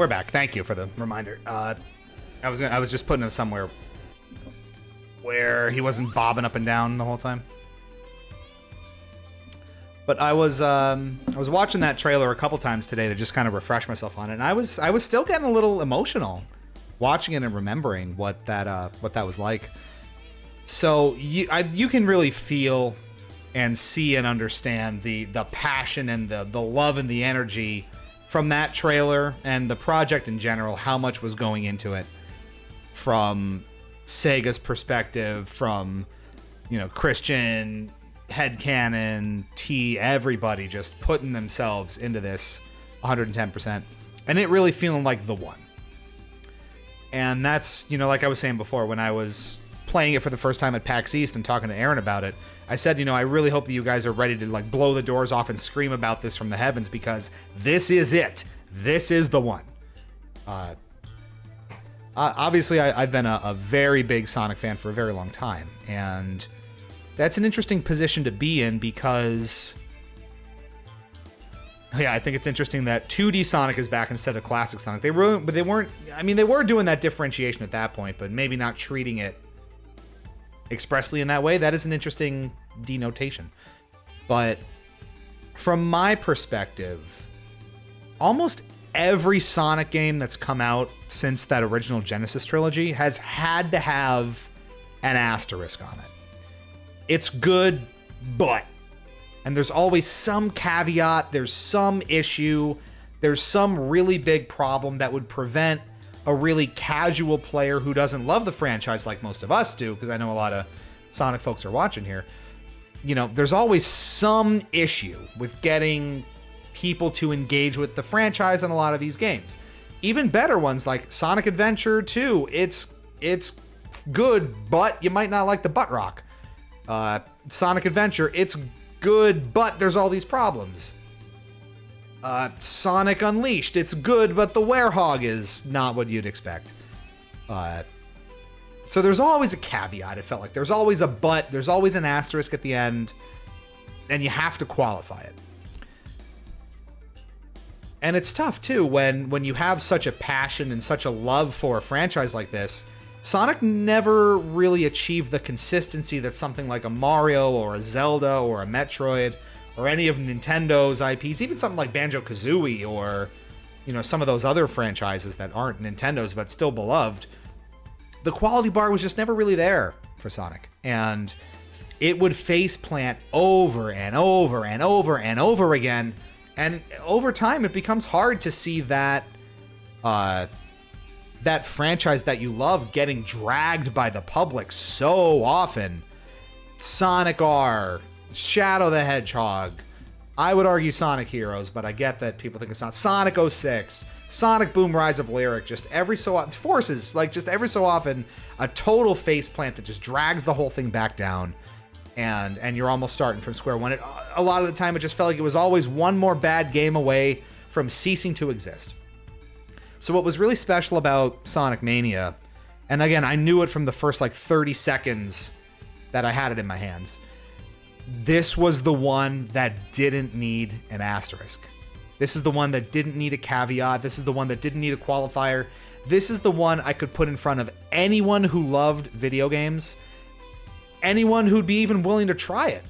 We're back. Thank you for the reminder. I was just putting him somewhere where he wasn't bobbing up and down the whole time. But I was watching that trailer a couple times today to just kind of refresh myself on it, and I was still getting a little emotional watching it and remembering what that was like. So you can really feel and see and understand the passion and the love and the energy from that trailer and the project in general, how much was going into it from Sega's perspective, from, you know, Christian, headcanon, T, everybody just putting themselves into this 110%, and it really feeling like the one. And that's, you know, like I was saying before, when I was playing it for the first time at PAX East and talking to Aaron about it, I said, you know, I really hope that you guys are ready to like blow the doors off and scream about this from the heavens, because this is it. This is the one. Obviously, I've been a very big Sonic fan for a very long time, and that's an interesting position to be in because, yeah, I think it's interesting that 2D Sonic is back instead of classic Sonic. They weren't. I mean, they were doing that differentiation at that point, but maybe not treating it expressly in that way. That is an interesting denotation. But from my perspective, almost every Sonic game that's come out since that original Genesis trilogy has had to have an asterisk on it. It's good, but... And there's always some caveat, there's some issue, there's some really big problem that would prevent a really casual player who doesn't love the franchise like most of us do, because I know a lot of Sonic folks are watching here. You know, there's always some issue with getting people to engage with the franchise in a lot of these games. Even better ones like Sonic Adventure 2, it's good, but you might not like the butt rock. Sonic Adventure, it's good, but there's all these problems. Sonic Unleashed, it's good, but the werehog is not what you'd expect. So there's always a caveat, it felt like. There's always a but, there's always an asterisk at the end, and you have to qualify it. And it's tough, too, when you have such a passion and such a love for a franchise like this. Sonic never really achieved the consistency that something like a Mario or a Zelda or a Metroid or any of Nintendo's IPs, even something like Banjo-Kazooie or, you know, some of those other franchises that aren't Nintendo's but still beloved, the quality bar was just never really there for Sonic. And it would faceplant over and over and over and over again. And over time, it becomes hard to see that that franchise that you love getting dragged by the public so often. Sonic R, Shadow the Hedgehog, I would argue Sonic Heroes, but I get that people think it's not. Sonic 06, Sonic Boom Rise of Lyric, just every so often, Forces, like just every so often, a total faceplant that just drags the whole thing back down, and you're almost starting from square one. A lot of the time, it just felt like it was always one more bad game away from ceasing to exist. So what was really special about Sonic Mania, and again, I knew it from the first like 30 seconds that I had it in my hands, this was the one that didn't need an asterisk. This is the one that didn't need a caveat. This is the one that didn't need a qualifier. This is the one I could put in front of anyone who loved video games, anyone who'd be even willing to try it,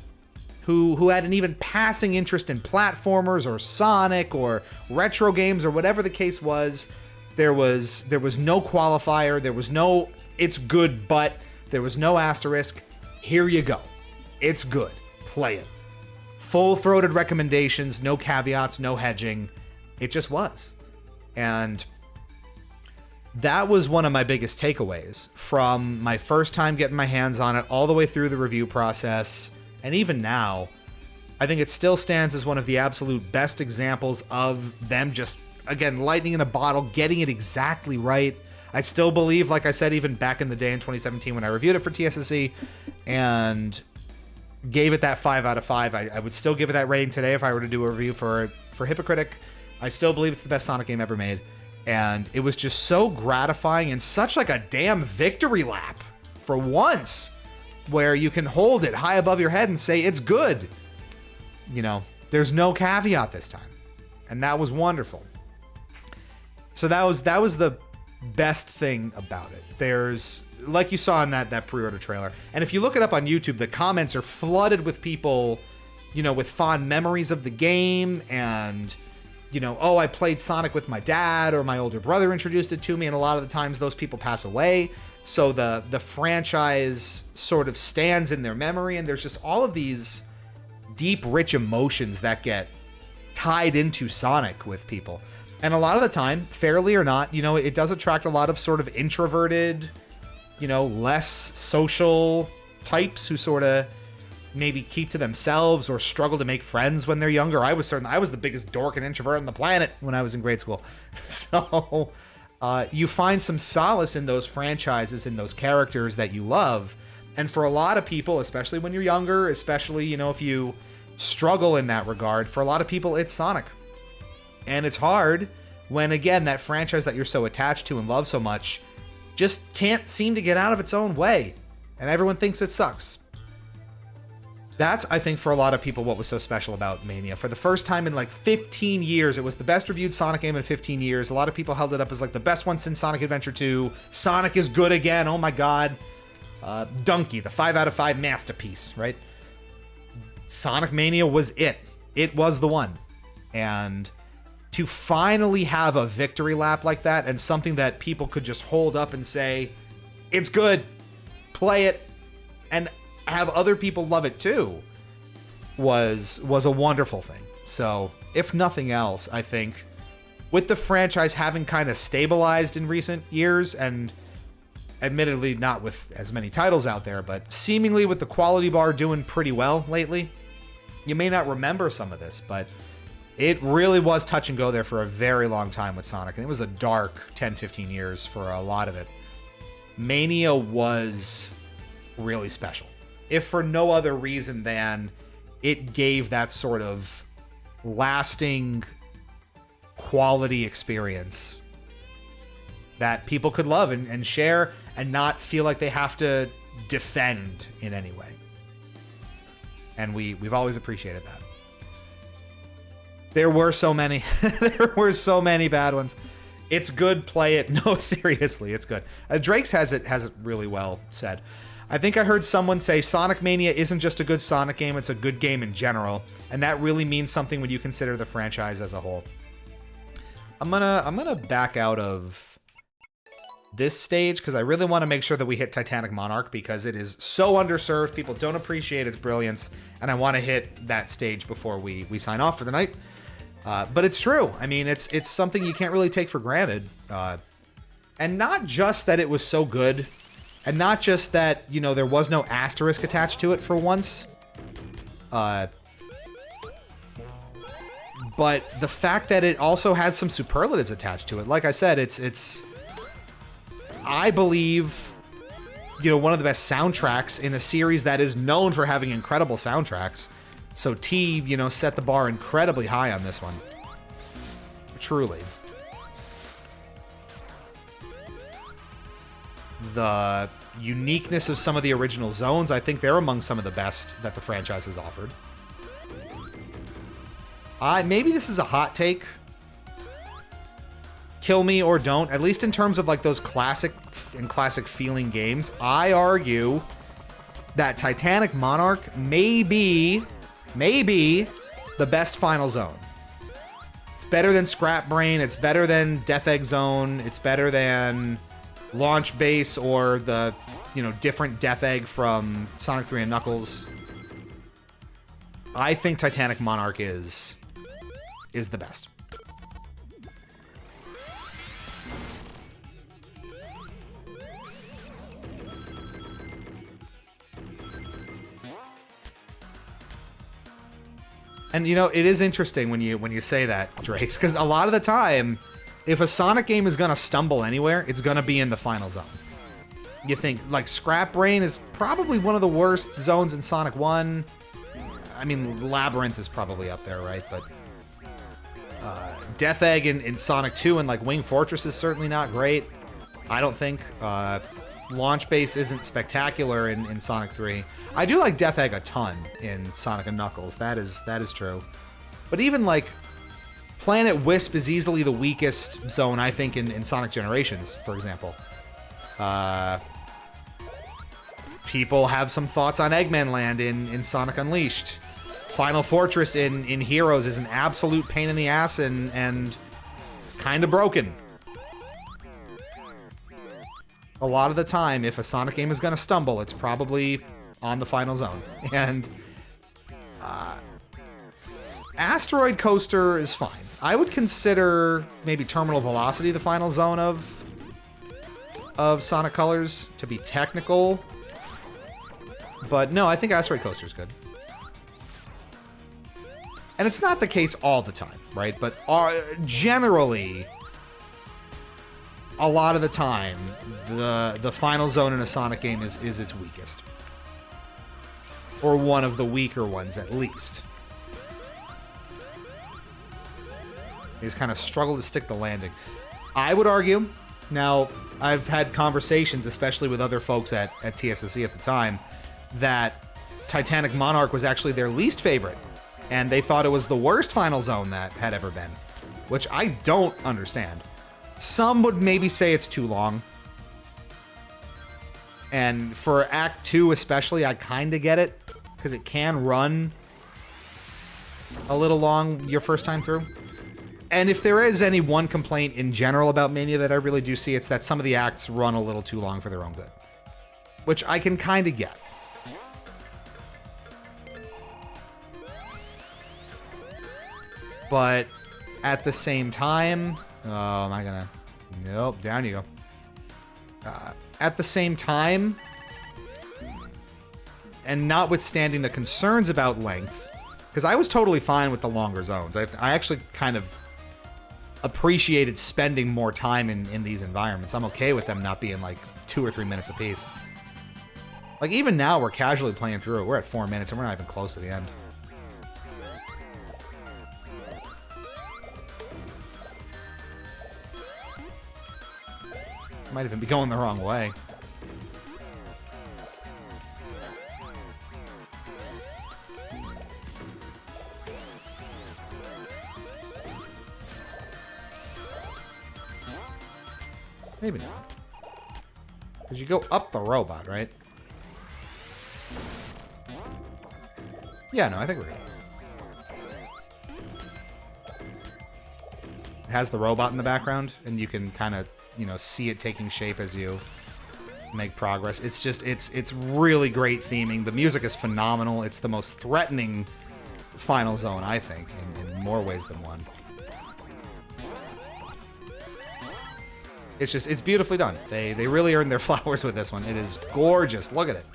who had an even passing interest in platformers or Sonic or retro games or whatever the case was. There was no qualifier. There was no it's good, but there was no asterisk. Here you go. It's good. Play it. Full-throated recommendations, no caveats, no hedging. It just was. And that was one of my biggest takeaways from my first time getting my hands on it all the way through the review process. And even now, I think it still stands as one of the absolute best examples of them just, again, lightning in a bottle, getting it exactly right. I still believe, like I said, even back in the day in 2017 when I reviewed it for TSSE and gave it that 5 out of 5, I would still give it that rating today if I were to do a review for Hypocritic. I still believe it's the best Sonic game ever made. And it was just so gratifying and such like a damn victory lap for once, where you can hold it high above your head and say it's good. You know, there's no caveat this time. And that was wonderful. So that was the best thing about it. There's, like you saw in that pre-order trailer, and if you look it up on YouTube, the comments are flooded with people, you know, with fond memories of the game, and, you know, oh, I played Sonic with my dad, or my older brother introduced it to me, and a lot of the times those people pass away. So the franchise sort of stands in their memory, and there's just all of these deep, rich emotions that get tied into Sonic with people. And a lot of the time, fairly or not, you know, it does attract a lot of sort of introverted, you know, less social types who sort of maybe keep to themselves or struggle to make friends when they're younger. I was the biggest dork and introvert on the planet when I was in grade school. So you find some solace in those franchises, in those characters that you love. And for a lot of people, especially when you're younger, especially, you know, if you struggle in that regard, for a lot of people, it's Sonic. And it's hard when, again, that franchise that you're so attached to and love so much just can't seem to get out of its own way. And everyone thinks it sucks. That's, I think, for a lot of people, what was so special about Mania. For the first time in like 15 years, it was the best reviewed Sonic game in 15 years. A lot of people held it up as like the best one since Sonic Adventure 2. Sonic is good again. Oh my God. Donkey, the 5 out of 5 masterpiece, right? Sonic Mania was it. It was the one. And to finally have a victory lap like that, and something that people could just hold up and say, it's good, play it, and have other people love it too, was a wonderful thing. So, if nothing else, I think, with the franchise having kind of stabilized in recent years, and admittedly not with as many titles out there, but seemingly with the quality bar doing pretty well lately, you may not remember some of this, but it really was touch and go there for a very long time with Sonic, and it was a dark 10, 15 years for a lot of it. Mania was really special, if for no other reason than it gave that sort of lasting quality experience that people could love and share and not feel like they have to defend in any way. And we've always appreciated that. There were so many. There were so many bad ones. It's good, play it. No, seriously, it's good. Drake's has it really well said. I think I heard someone say Sonic Mania isn't just a good Sonic game, it's a good game in general. And that really means something when you consider the franchise as a whole. I'm gonna back out of this stage because I really want to make sure that we hit Titanic Monarch, because it is so underserved. People don't appreciate its brilliance, and I want to hit that stage before we sign off for the night. But it's true. I mean, it's something you can't really take for granted. And not just that it was so good, and not just that, you know, there was no asterisk attached to it for once. But the fact that it also had some superlatives attached to it. Like I said, it's I believe, you know, one of the best soundtracks in a series that is known for having incredible soundtracks. So T, you know, set the bar incredibly high on this one. Truly. The uniqueness of some of the original zones, I think they're among some of the best that the franchise has offered. Maybe this is a hot take. Kill me or don't. At least in terms of like those classic feeling games, I argue that Titanic Monarch may be the best final zone. It's better than Scrap Brain. It's better than Death Egg Zone. It's better than Launch Base or the, you know, different Death Egg from Sonic 3 and Knuckles. I think Titanic Monarch is the best. And, you know, it is interesting when you say that, Drakes, because a lot of the time, if a Sonic game is going to stumble anywhere, it's going to be in the final zone. You think, like, Scrap Brain is probably one of the worst zones in Sonic 1. I mean, Labyrinth is probably up there, right? But Death Egg in Sonic 2 and, like, Wing Fortress is certainly not great. I don't think. Launch Base isn't spectacular in Sonic 3. I do like Death Egg a ton in Sonic and Knuckles. That is true. But even like Planet Wisp is easily the weakest zone, I think, in Sonic Generations, for example. People have some thoughts on Eggman Land in Sonic Unleashed. Final Fortress in Heroes is an absolute pain in the ass and kind of broken. A lot of the time, if a Sonic game is going to stumble, it's probably on the final zone. And Asteroid Coaster is fine. I would consider maybe Terminal Velocity the final zone of Sonic Colors to be technical. But no, I think Asteroid Coaster is good. And it's not the case all the time, right? But generally, a lot of the time, the final zone in a Sonic game is its weakest. Or one of the weaker ones, at least. They just kind of struggle to stick the landing. I would argue, now, I've had conversations, especially with other folks at TSSC at the time, that Titanic Monarch was actually their least favorite. And they thought it was the worst final zone that had ever been. Which I don't understand. Some would maybe say it's too long. And for Act 2 especially, I kind of get it. Because it can run a little long your first time through. And if there is any one complaint in general about Mania that I really do see, it's that some of the acts run a little too long for their own good. Which I can kind of get. But at the same time... Oh, am I gonna... Nope, down you go. At the same time... And notwithstanding the concerns about length... Because I was totally fine with the longer zones. I actually kind of appreciated spending more time in these environments. I'm okay with them not being like 2 or 3 minutes apiece. Like even now we're casually playing through it. We're at 4 minutes and we're not even close to the end. Might even be going the wrong way. Maybe not. Because you go up the robot, right? Yeah, no, I think we're good. It has the robot in the background, and you can kind of, you know, see it taking shape as you make progress. It's just, it's really great theming. The music is phenomenal. It's the most threatening final zone, I think, in more ways than one. It's just, it's beautifully done. They really earned their flowers with this one. It is gorgeous. Look at it.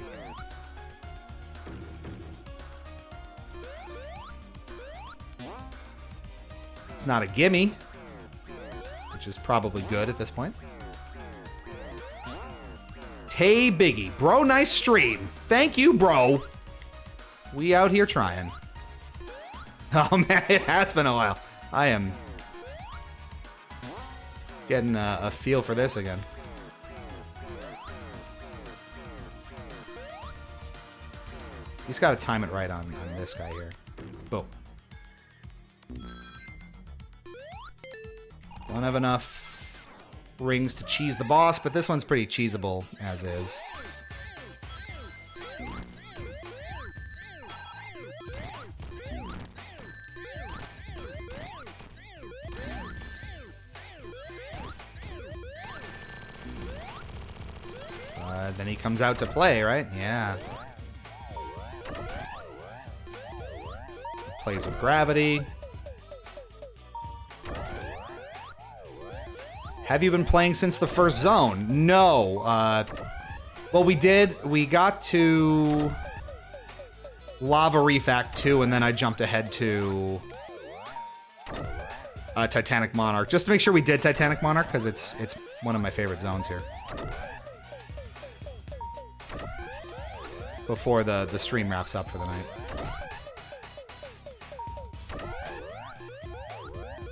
It's not a gimme, which is probably good at this point. Tay Biggie. Bro, nice stream. Thank you, bro. We out here trying. Oh, man, it has been a while. I am getting a feel for this again. You just gotta time it right on this guy here. Boom. Don't have enough rings to cheese the boss, but this one's pretty cheesable as is. Then he comes out to play, right? Yeah. Plays with gravity. Have you been playing since the first zone? No. Well, we did. We got to Lava Reef Act 2, and then I jumped ahead to Titanic Monarch. Just to make sure we did Titanic Monarch, because it's one of my favorite zones here. Before the stream wraps up for the night.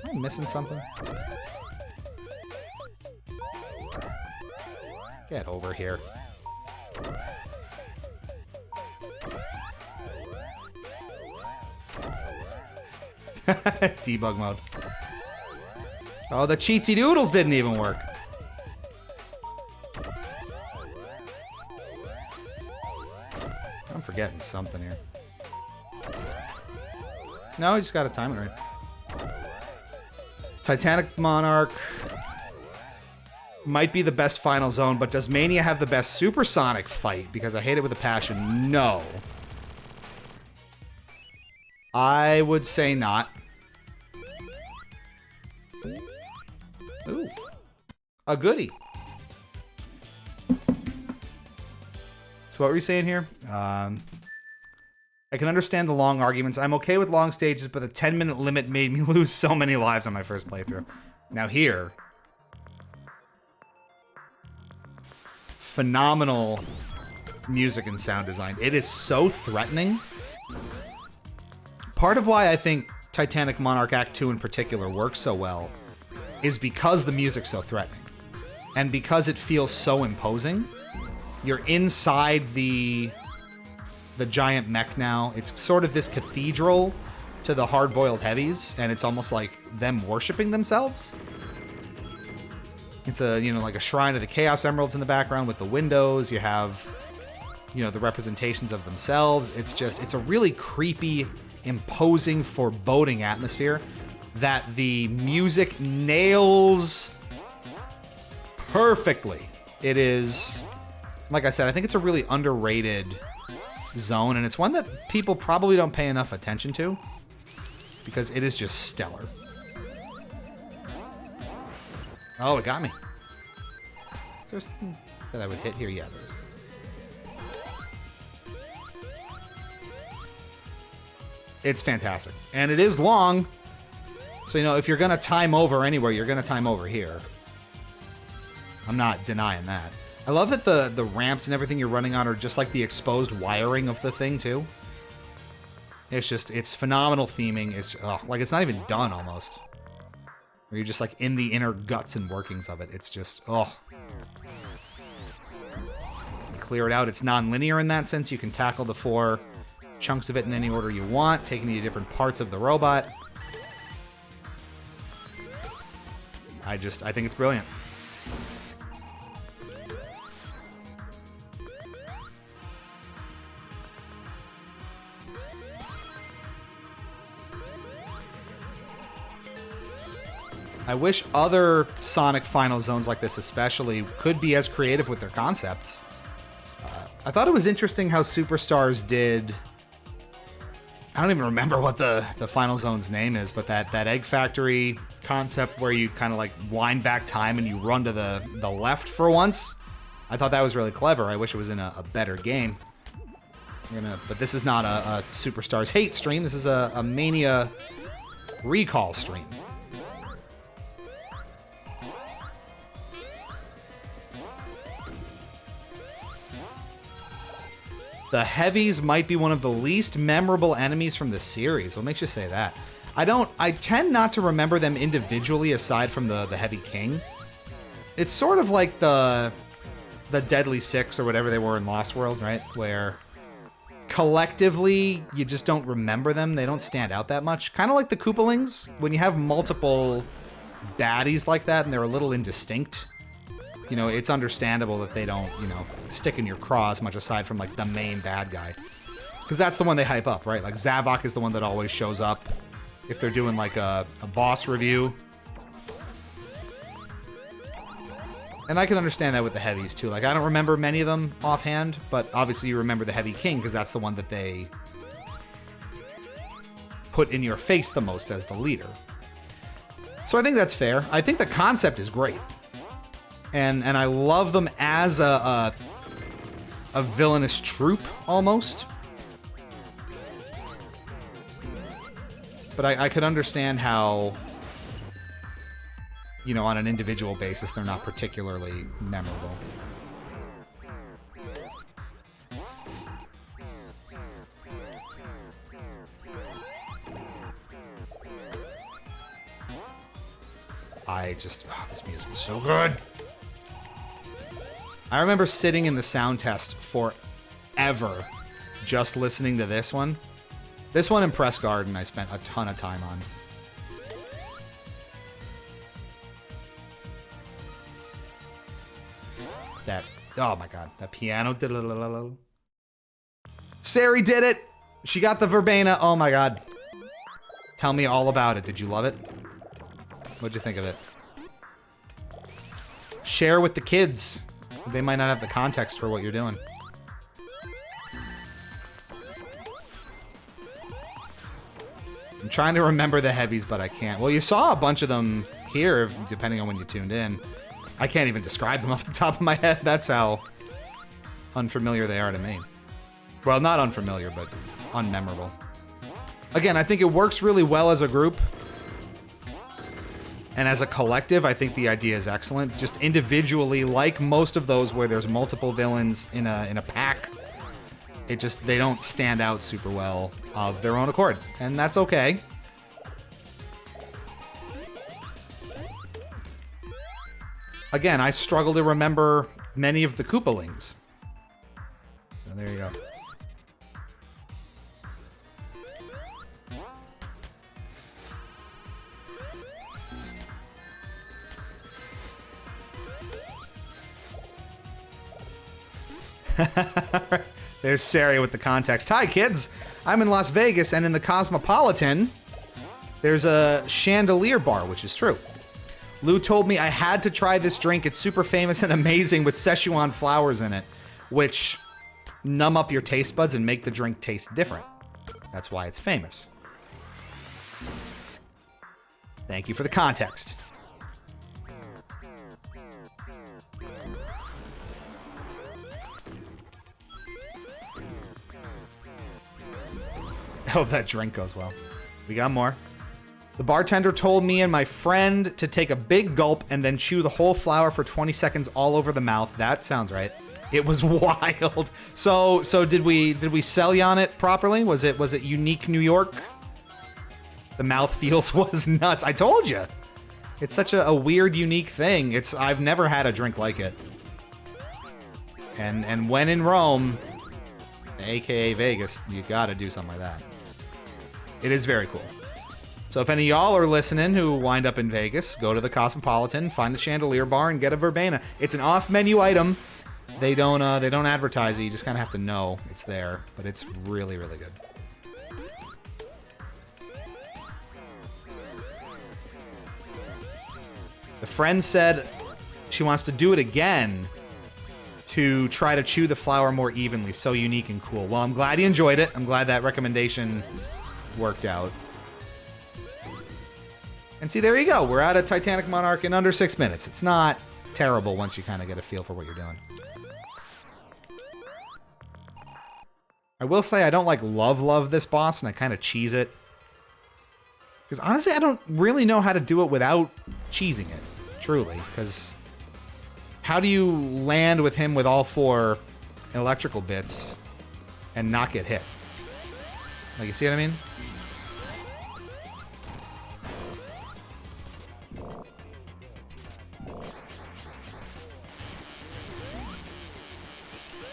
Am I missing something? Get over here. Debug mode. Oh, the cheatsy doodles didn't even work. I'm forgetting something here. No, you just gotta time it right. Titanic Monarch might be the best final zone, but does Mania have the best supersonic fight? Because I hate it with a passion. No. I would say not. Ooh. A goodie. So what were you saying here? I can understand the long arguments. I'm okay with long stages, but the 10-minute limit made me lose so many lives on my first playthrough. Now here, phenomenal music and sound design. It is so threatening. Part of why I think Titanic Monarch Act 2 in particular works so well is because the music's so threatening. And because it feels so imposing. You're inside the giant mech now. It's sort of this cathedral to the hard-boiled heavies, and it's almost like them worshiping themselves. It's a, you know, like a shrine of the Chaos Emeralds in the background with the windows. You have, you know, the representations of themselves. It's just, it's a really creepy, imposing, foreboding atmosphere that the music nails perfectly. It is, like I said, I think it's a really underrated zone, and it's one that people probably don't pay enough attention to because it is just stellar. Oh, it got me. Is there something that I would hit here? Yeah, there is. It's fantastic. And it is long. So, you know, if you're going to time over anywhere, you're going to time over here. I'm not denying that. I love that the ramps and everything you're running on are just like the exposed wiring of the thing, too. It's just, it's phenomenal theming. It's, like, it's not even done, almost. Where you're just, like, in the inner guts and workings of it. It's just, You clear it out. It's non-linear in that sense. You can tackle the 4 chunks of it in any order you want, taking you to different parts of the robot. I think it's brilliant. I wish other Sonic Final Zones like this especially could be as creative with their concepts. I thought it was interesting how Superstars did... I don't even remember what the Final Zone's name is, but that Egg Factory concept where you kind of like wind back time and you run to the left for once. I thought that was really clever. I wish it was in a better game. But this is not a Superstars hate stream. This is a Mania recall stream. The heavies might be one of the least memorable enemies from the series. What makes you say that? I tend not to remember them individually aside from the Heavy King. It's sort of like the Deadly Six or whatever they were in Lost World, right? Where collectively you just don't remember them. They don't stand out that much. Kind of like the Koopalings. When you have multiple baddies like that and they're a little indistinct, you know, it's understandable that they don't, you know, stick in your craw as much aside from, like, the main bad guy. Because that's the one they hype up, right? Like, Zavok is the one that always shows up if they're doing, like, a boss review. And I can understand that with the heavies, too. Like, I don't remember many of them offhand, but obviously you remember the Heavy King because that's the one that they put in your face the most as the leader. So I think that's fair. I think the concept is great. And I love them as a villainous troop, almost. But I could understand how, you know, on an individual basis, they're not particularly memorable. This music is so good. I remember sitting in the sound test forever just listening to this one. This one in Press Garden I spent a ton of time on. That, oh my god, that piano. Sari did it! She got the verbena. Oh my god. Tell me all about it. Did you love it? What'd you think of it? Share with the kids. They might not have the context for what you're doing. I'm trying to remember the heavies, but I can't. Well, you saw a bunch of them here, depending on when you tuned in. I can't even describe them off the top of my head. That's how unfamiliar they are to me. Well, not unfamiliar, but unmemorable. Again, I think it works really well as a group. And as a collective, I think the idea is excellent. Just individually, like most of those where there's multiple villains in a pack, they don't stand out super well of their own accord. And that's okay. Again, I struggle to remember many of the Koopalings. So there you go. There's Sari with the context. Hi, kids. I'm in Las Vegas, and in the Cosmopolitan, there's a chandelier bar, which is true. Lou told me I had to try this drink. It's super famous and amazing with Szechuan flowers in it, which numb up your taste buds and make the drink taste different. That's why it's famous. Thank you for the context. I hope that drink goes well. We got more. The bartender told me and my friend to take a big gulp and then chew the whole flower for 20 seconds all over the mouth. That sounds right. It was wild. So did we sell you on it properly? Was it unique New York? The mouth feels was nuts. I told you. It's such a weird, unique thing. I've never had a drink like it. And when in Rome, aka Vegas, you gotta do something like that. It is very cool. So if any of y'all are listening who wind up in Vegas, go to the Cosmopolitan, find the chandelier bar, and get a verbena. It's an off-menu item. They don't advertise it. You just kind of have to know it's there, but it's really, really good. The friend said she wants to do it again to try to chew the flower more evenly. So unique and cool. Well, I'm glad you enjoyed it. I'm glad that recommendation worked out. And see, there you go. We're at a Titanic Monarch in under 6 minutes. It's not terrible once you kind of get a feel for what you're doing. I will say I don't love this boss, and I kind of cheese it. Because honestly, I don't really know how to do it without cheesing it. Truly. Because how do you land with him with all 4 electrical bits and not get hit? Like, you see what I mean?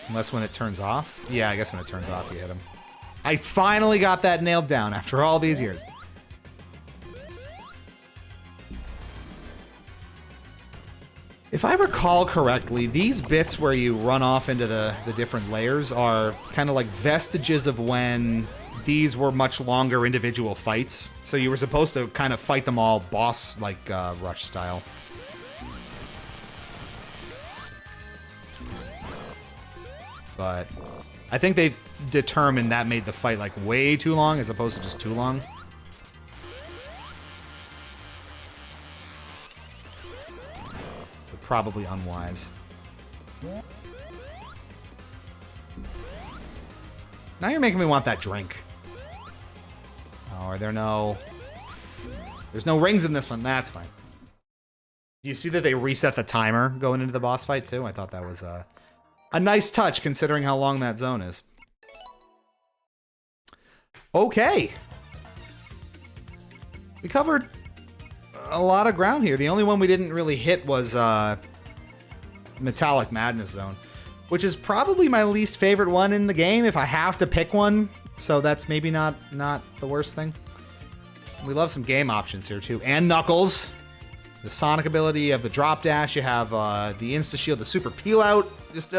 Unless when it turns off? Yeah, I guess when it turns off, you hit him. I finally got that nailed down after all these years. If I recall correctly, these bits where you run off into the different layers are kind of like vestiges of when these were much longer individual fights. So you were supposed to kind of fight them all boss, like, rush style. But I think they determined that made the fight like way too long as opposed to just too long. So probably unwise. Now you're making me want that drink. Oh, are there no... There's no rings in this one. That's fine. Do you see that they reset the timer going into the boss fight too? I thought that was a nice touch considering how long that zone is. Okay. We covered a lot of ground here. The only one we didn't really hit was Metallic Madness Zone, which is probably my least favorite one in the game if I have to pick one. So that's maybe not the worst thing. We love some game options here too. And Knuckles. the Sonic ability, you have the drop dash, you have the insta shield, the super peel out, just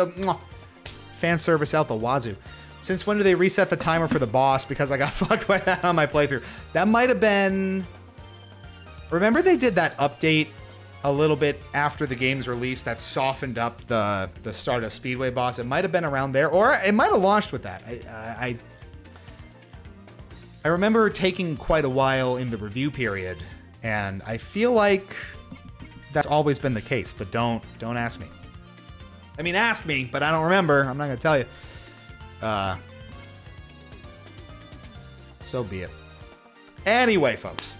fan service out the wazoo. Since when do they reset the timer for the boss? Because I got fucked by that on my playthrough. That might have been... Remember they did that update a little bit after the game's release that softened up the Stardust Speedway boss? It might have been around there, or it might have launched with that. I remember taking quite a while in the review period, and I feel like that's always been the case, but don't ask me. I mean, ask me, but I don't remember. I'm not going to tell you. So be it. Anyway, folks,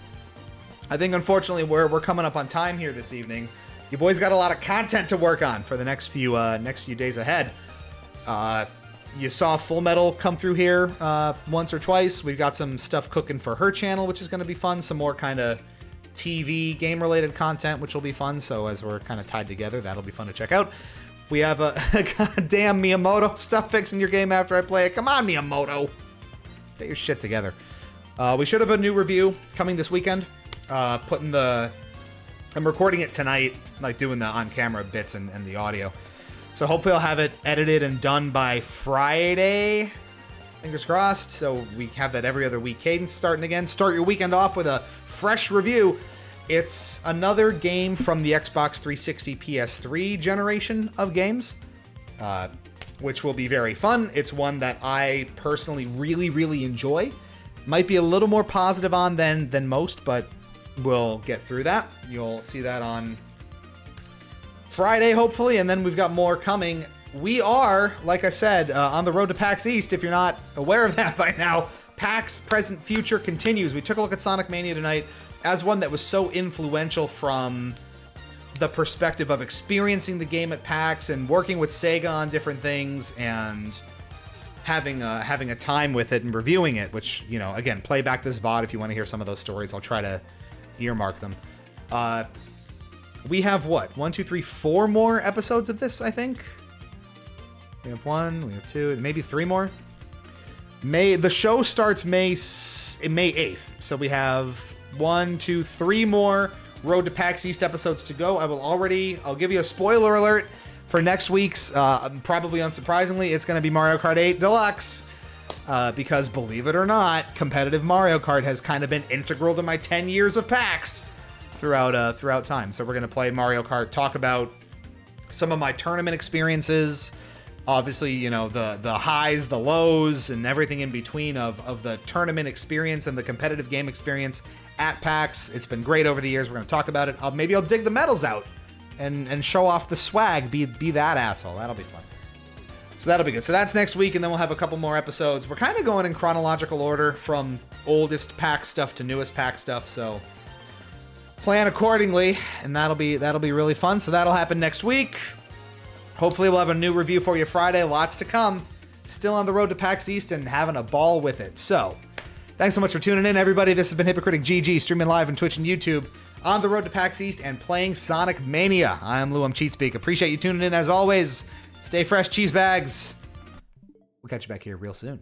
I think unfortunately we're coming up on time here this evening. You boys got a lot of content to work on for the next few days ahead. You saw Full Metal come through here once or twice. We've got some stuff cooking for her channel, which is going to be fun. Some more kind of TV game-related content, which will be fun. So as we're kind of tied together, that'll be fun to check out. We have a goddamn Miyamoto stuff fixing your game after I play it. Come on, Miyamoto. Get your shit together. We should have a new review coming this weekend. I'm recording it tonight, like doing the on-camera bits and the audio. So hopefully I'll have it edited and done by Friday. Fingers crossed. So we have that every other week cadence starting again. Start your weekend off with a fresh review. It's another game from the Xbox 360 PS3 generation of games, which will be very fun. It's one that I personally really, really enjoy. Might be a little more positive on than most, but we'll get through that. You'll see that on Friday, hopefully, and then we've got more coming. We are, like I said, on the road to PAX East. If you're not aware of that by now, PAX Present Future continues. We took a look at Sonic Mania tonight as one that was so influential from the perspective of experiencing the game at PAX and working with Sega on different things and having a time with it and reviewing it, which, you know, again, play back this VOD if you want to hear some of those stories. I'll try to earmark them. We have what? 1, 2, 3, 4 more episodes of this, I think. We have 1, we have 2, maybe 3 more. The show starts May 8th, so we have 1, 2, 3 more Road to PAX East episodes to go. I'll give you a spoiler alert for next week's, probably unsurprisingly, it's going to be Mario Kart 8 Deluxe. Because believe it or not, competitive Mario Kart has kind of been integral to my 10 years of PAX throughout time. So we're going to play Mario Kart, talk about some of my tournament experiences. Obviously, you know, the highs, the lows, and everything in between of the tournament experience and the competitive game experience at PAX. It's been great over the years. We're going to talk about it. Maybe I'll dig the medals out and show off the swag. Be that asshole. That'll be fun. So that'll be good. So that's next week, and then we'll have a couple more episodes. We're kind of going in chronological order from oldest PAX stuff to newest PAX stuff. So plan accordingly, and that'll be really fun. So that'll happen next week. Hopefully we'll have a new review for you Friday. Lots to come. Still on the road to PAX East and having a ball with it. So thanks so much for tuning in, everybody. This has been Hypocritic GG, streaming live on Twitch and YouTube on the road to PAX East and playing Sonic Mania. I'm Lou, I'm Cheatspeak. Appreciate you tuning in as always. Stay fresh, cheese bags. We'll catch you back here real soon.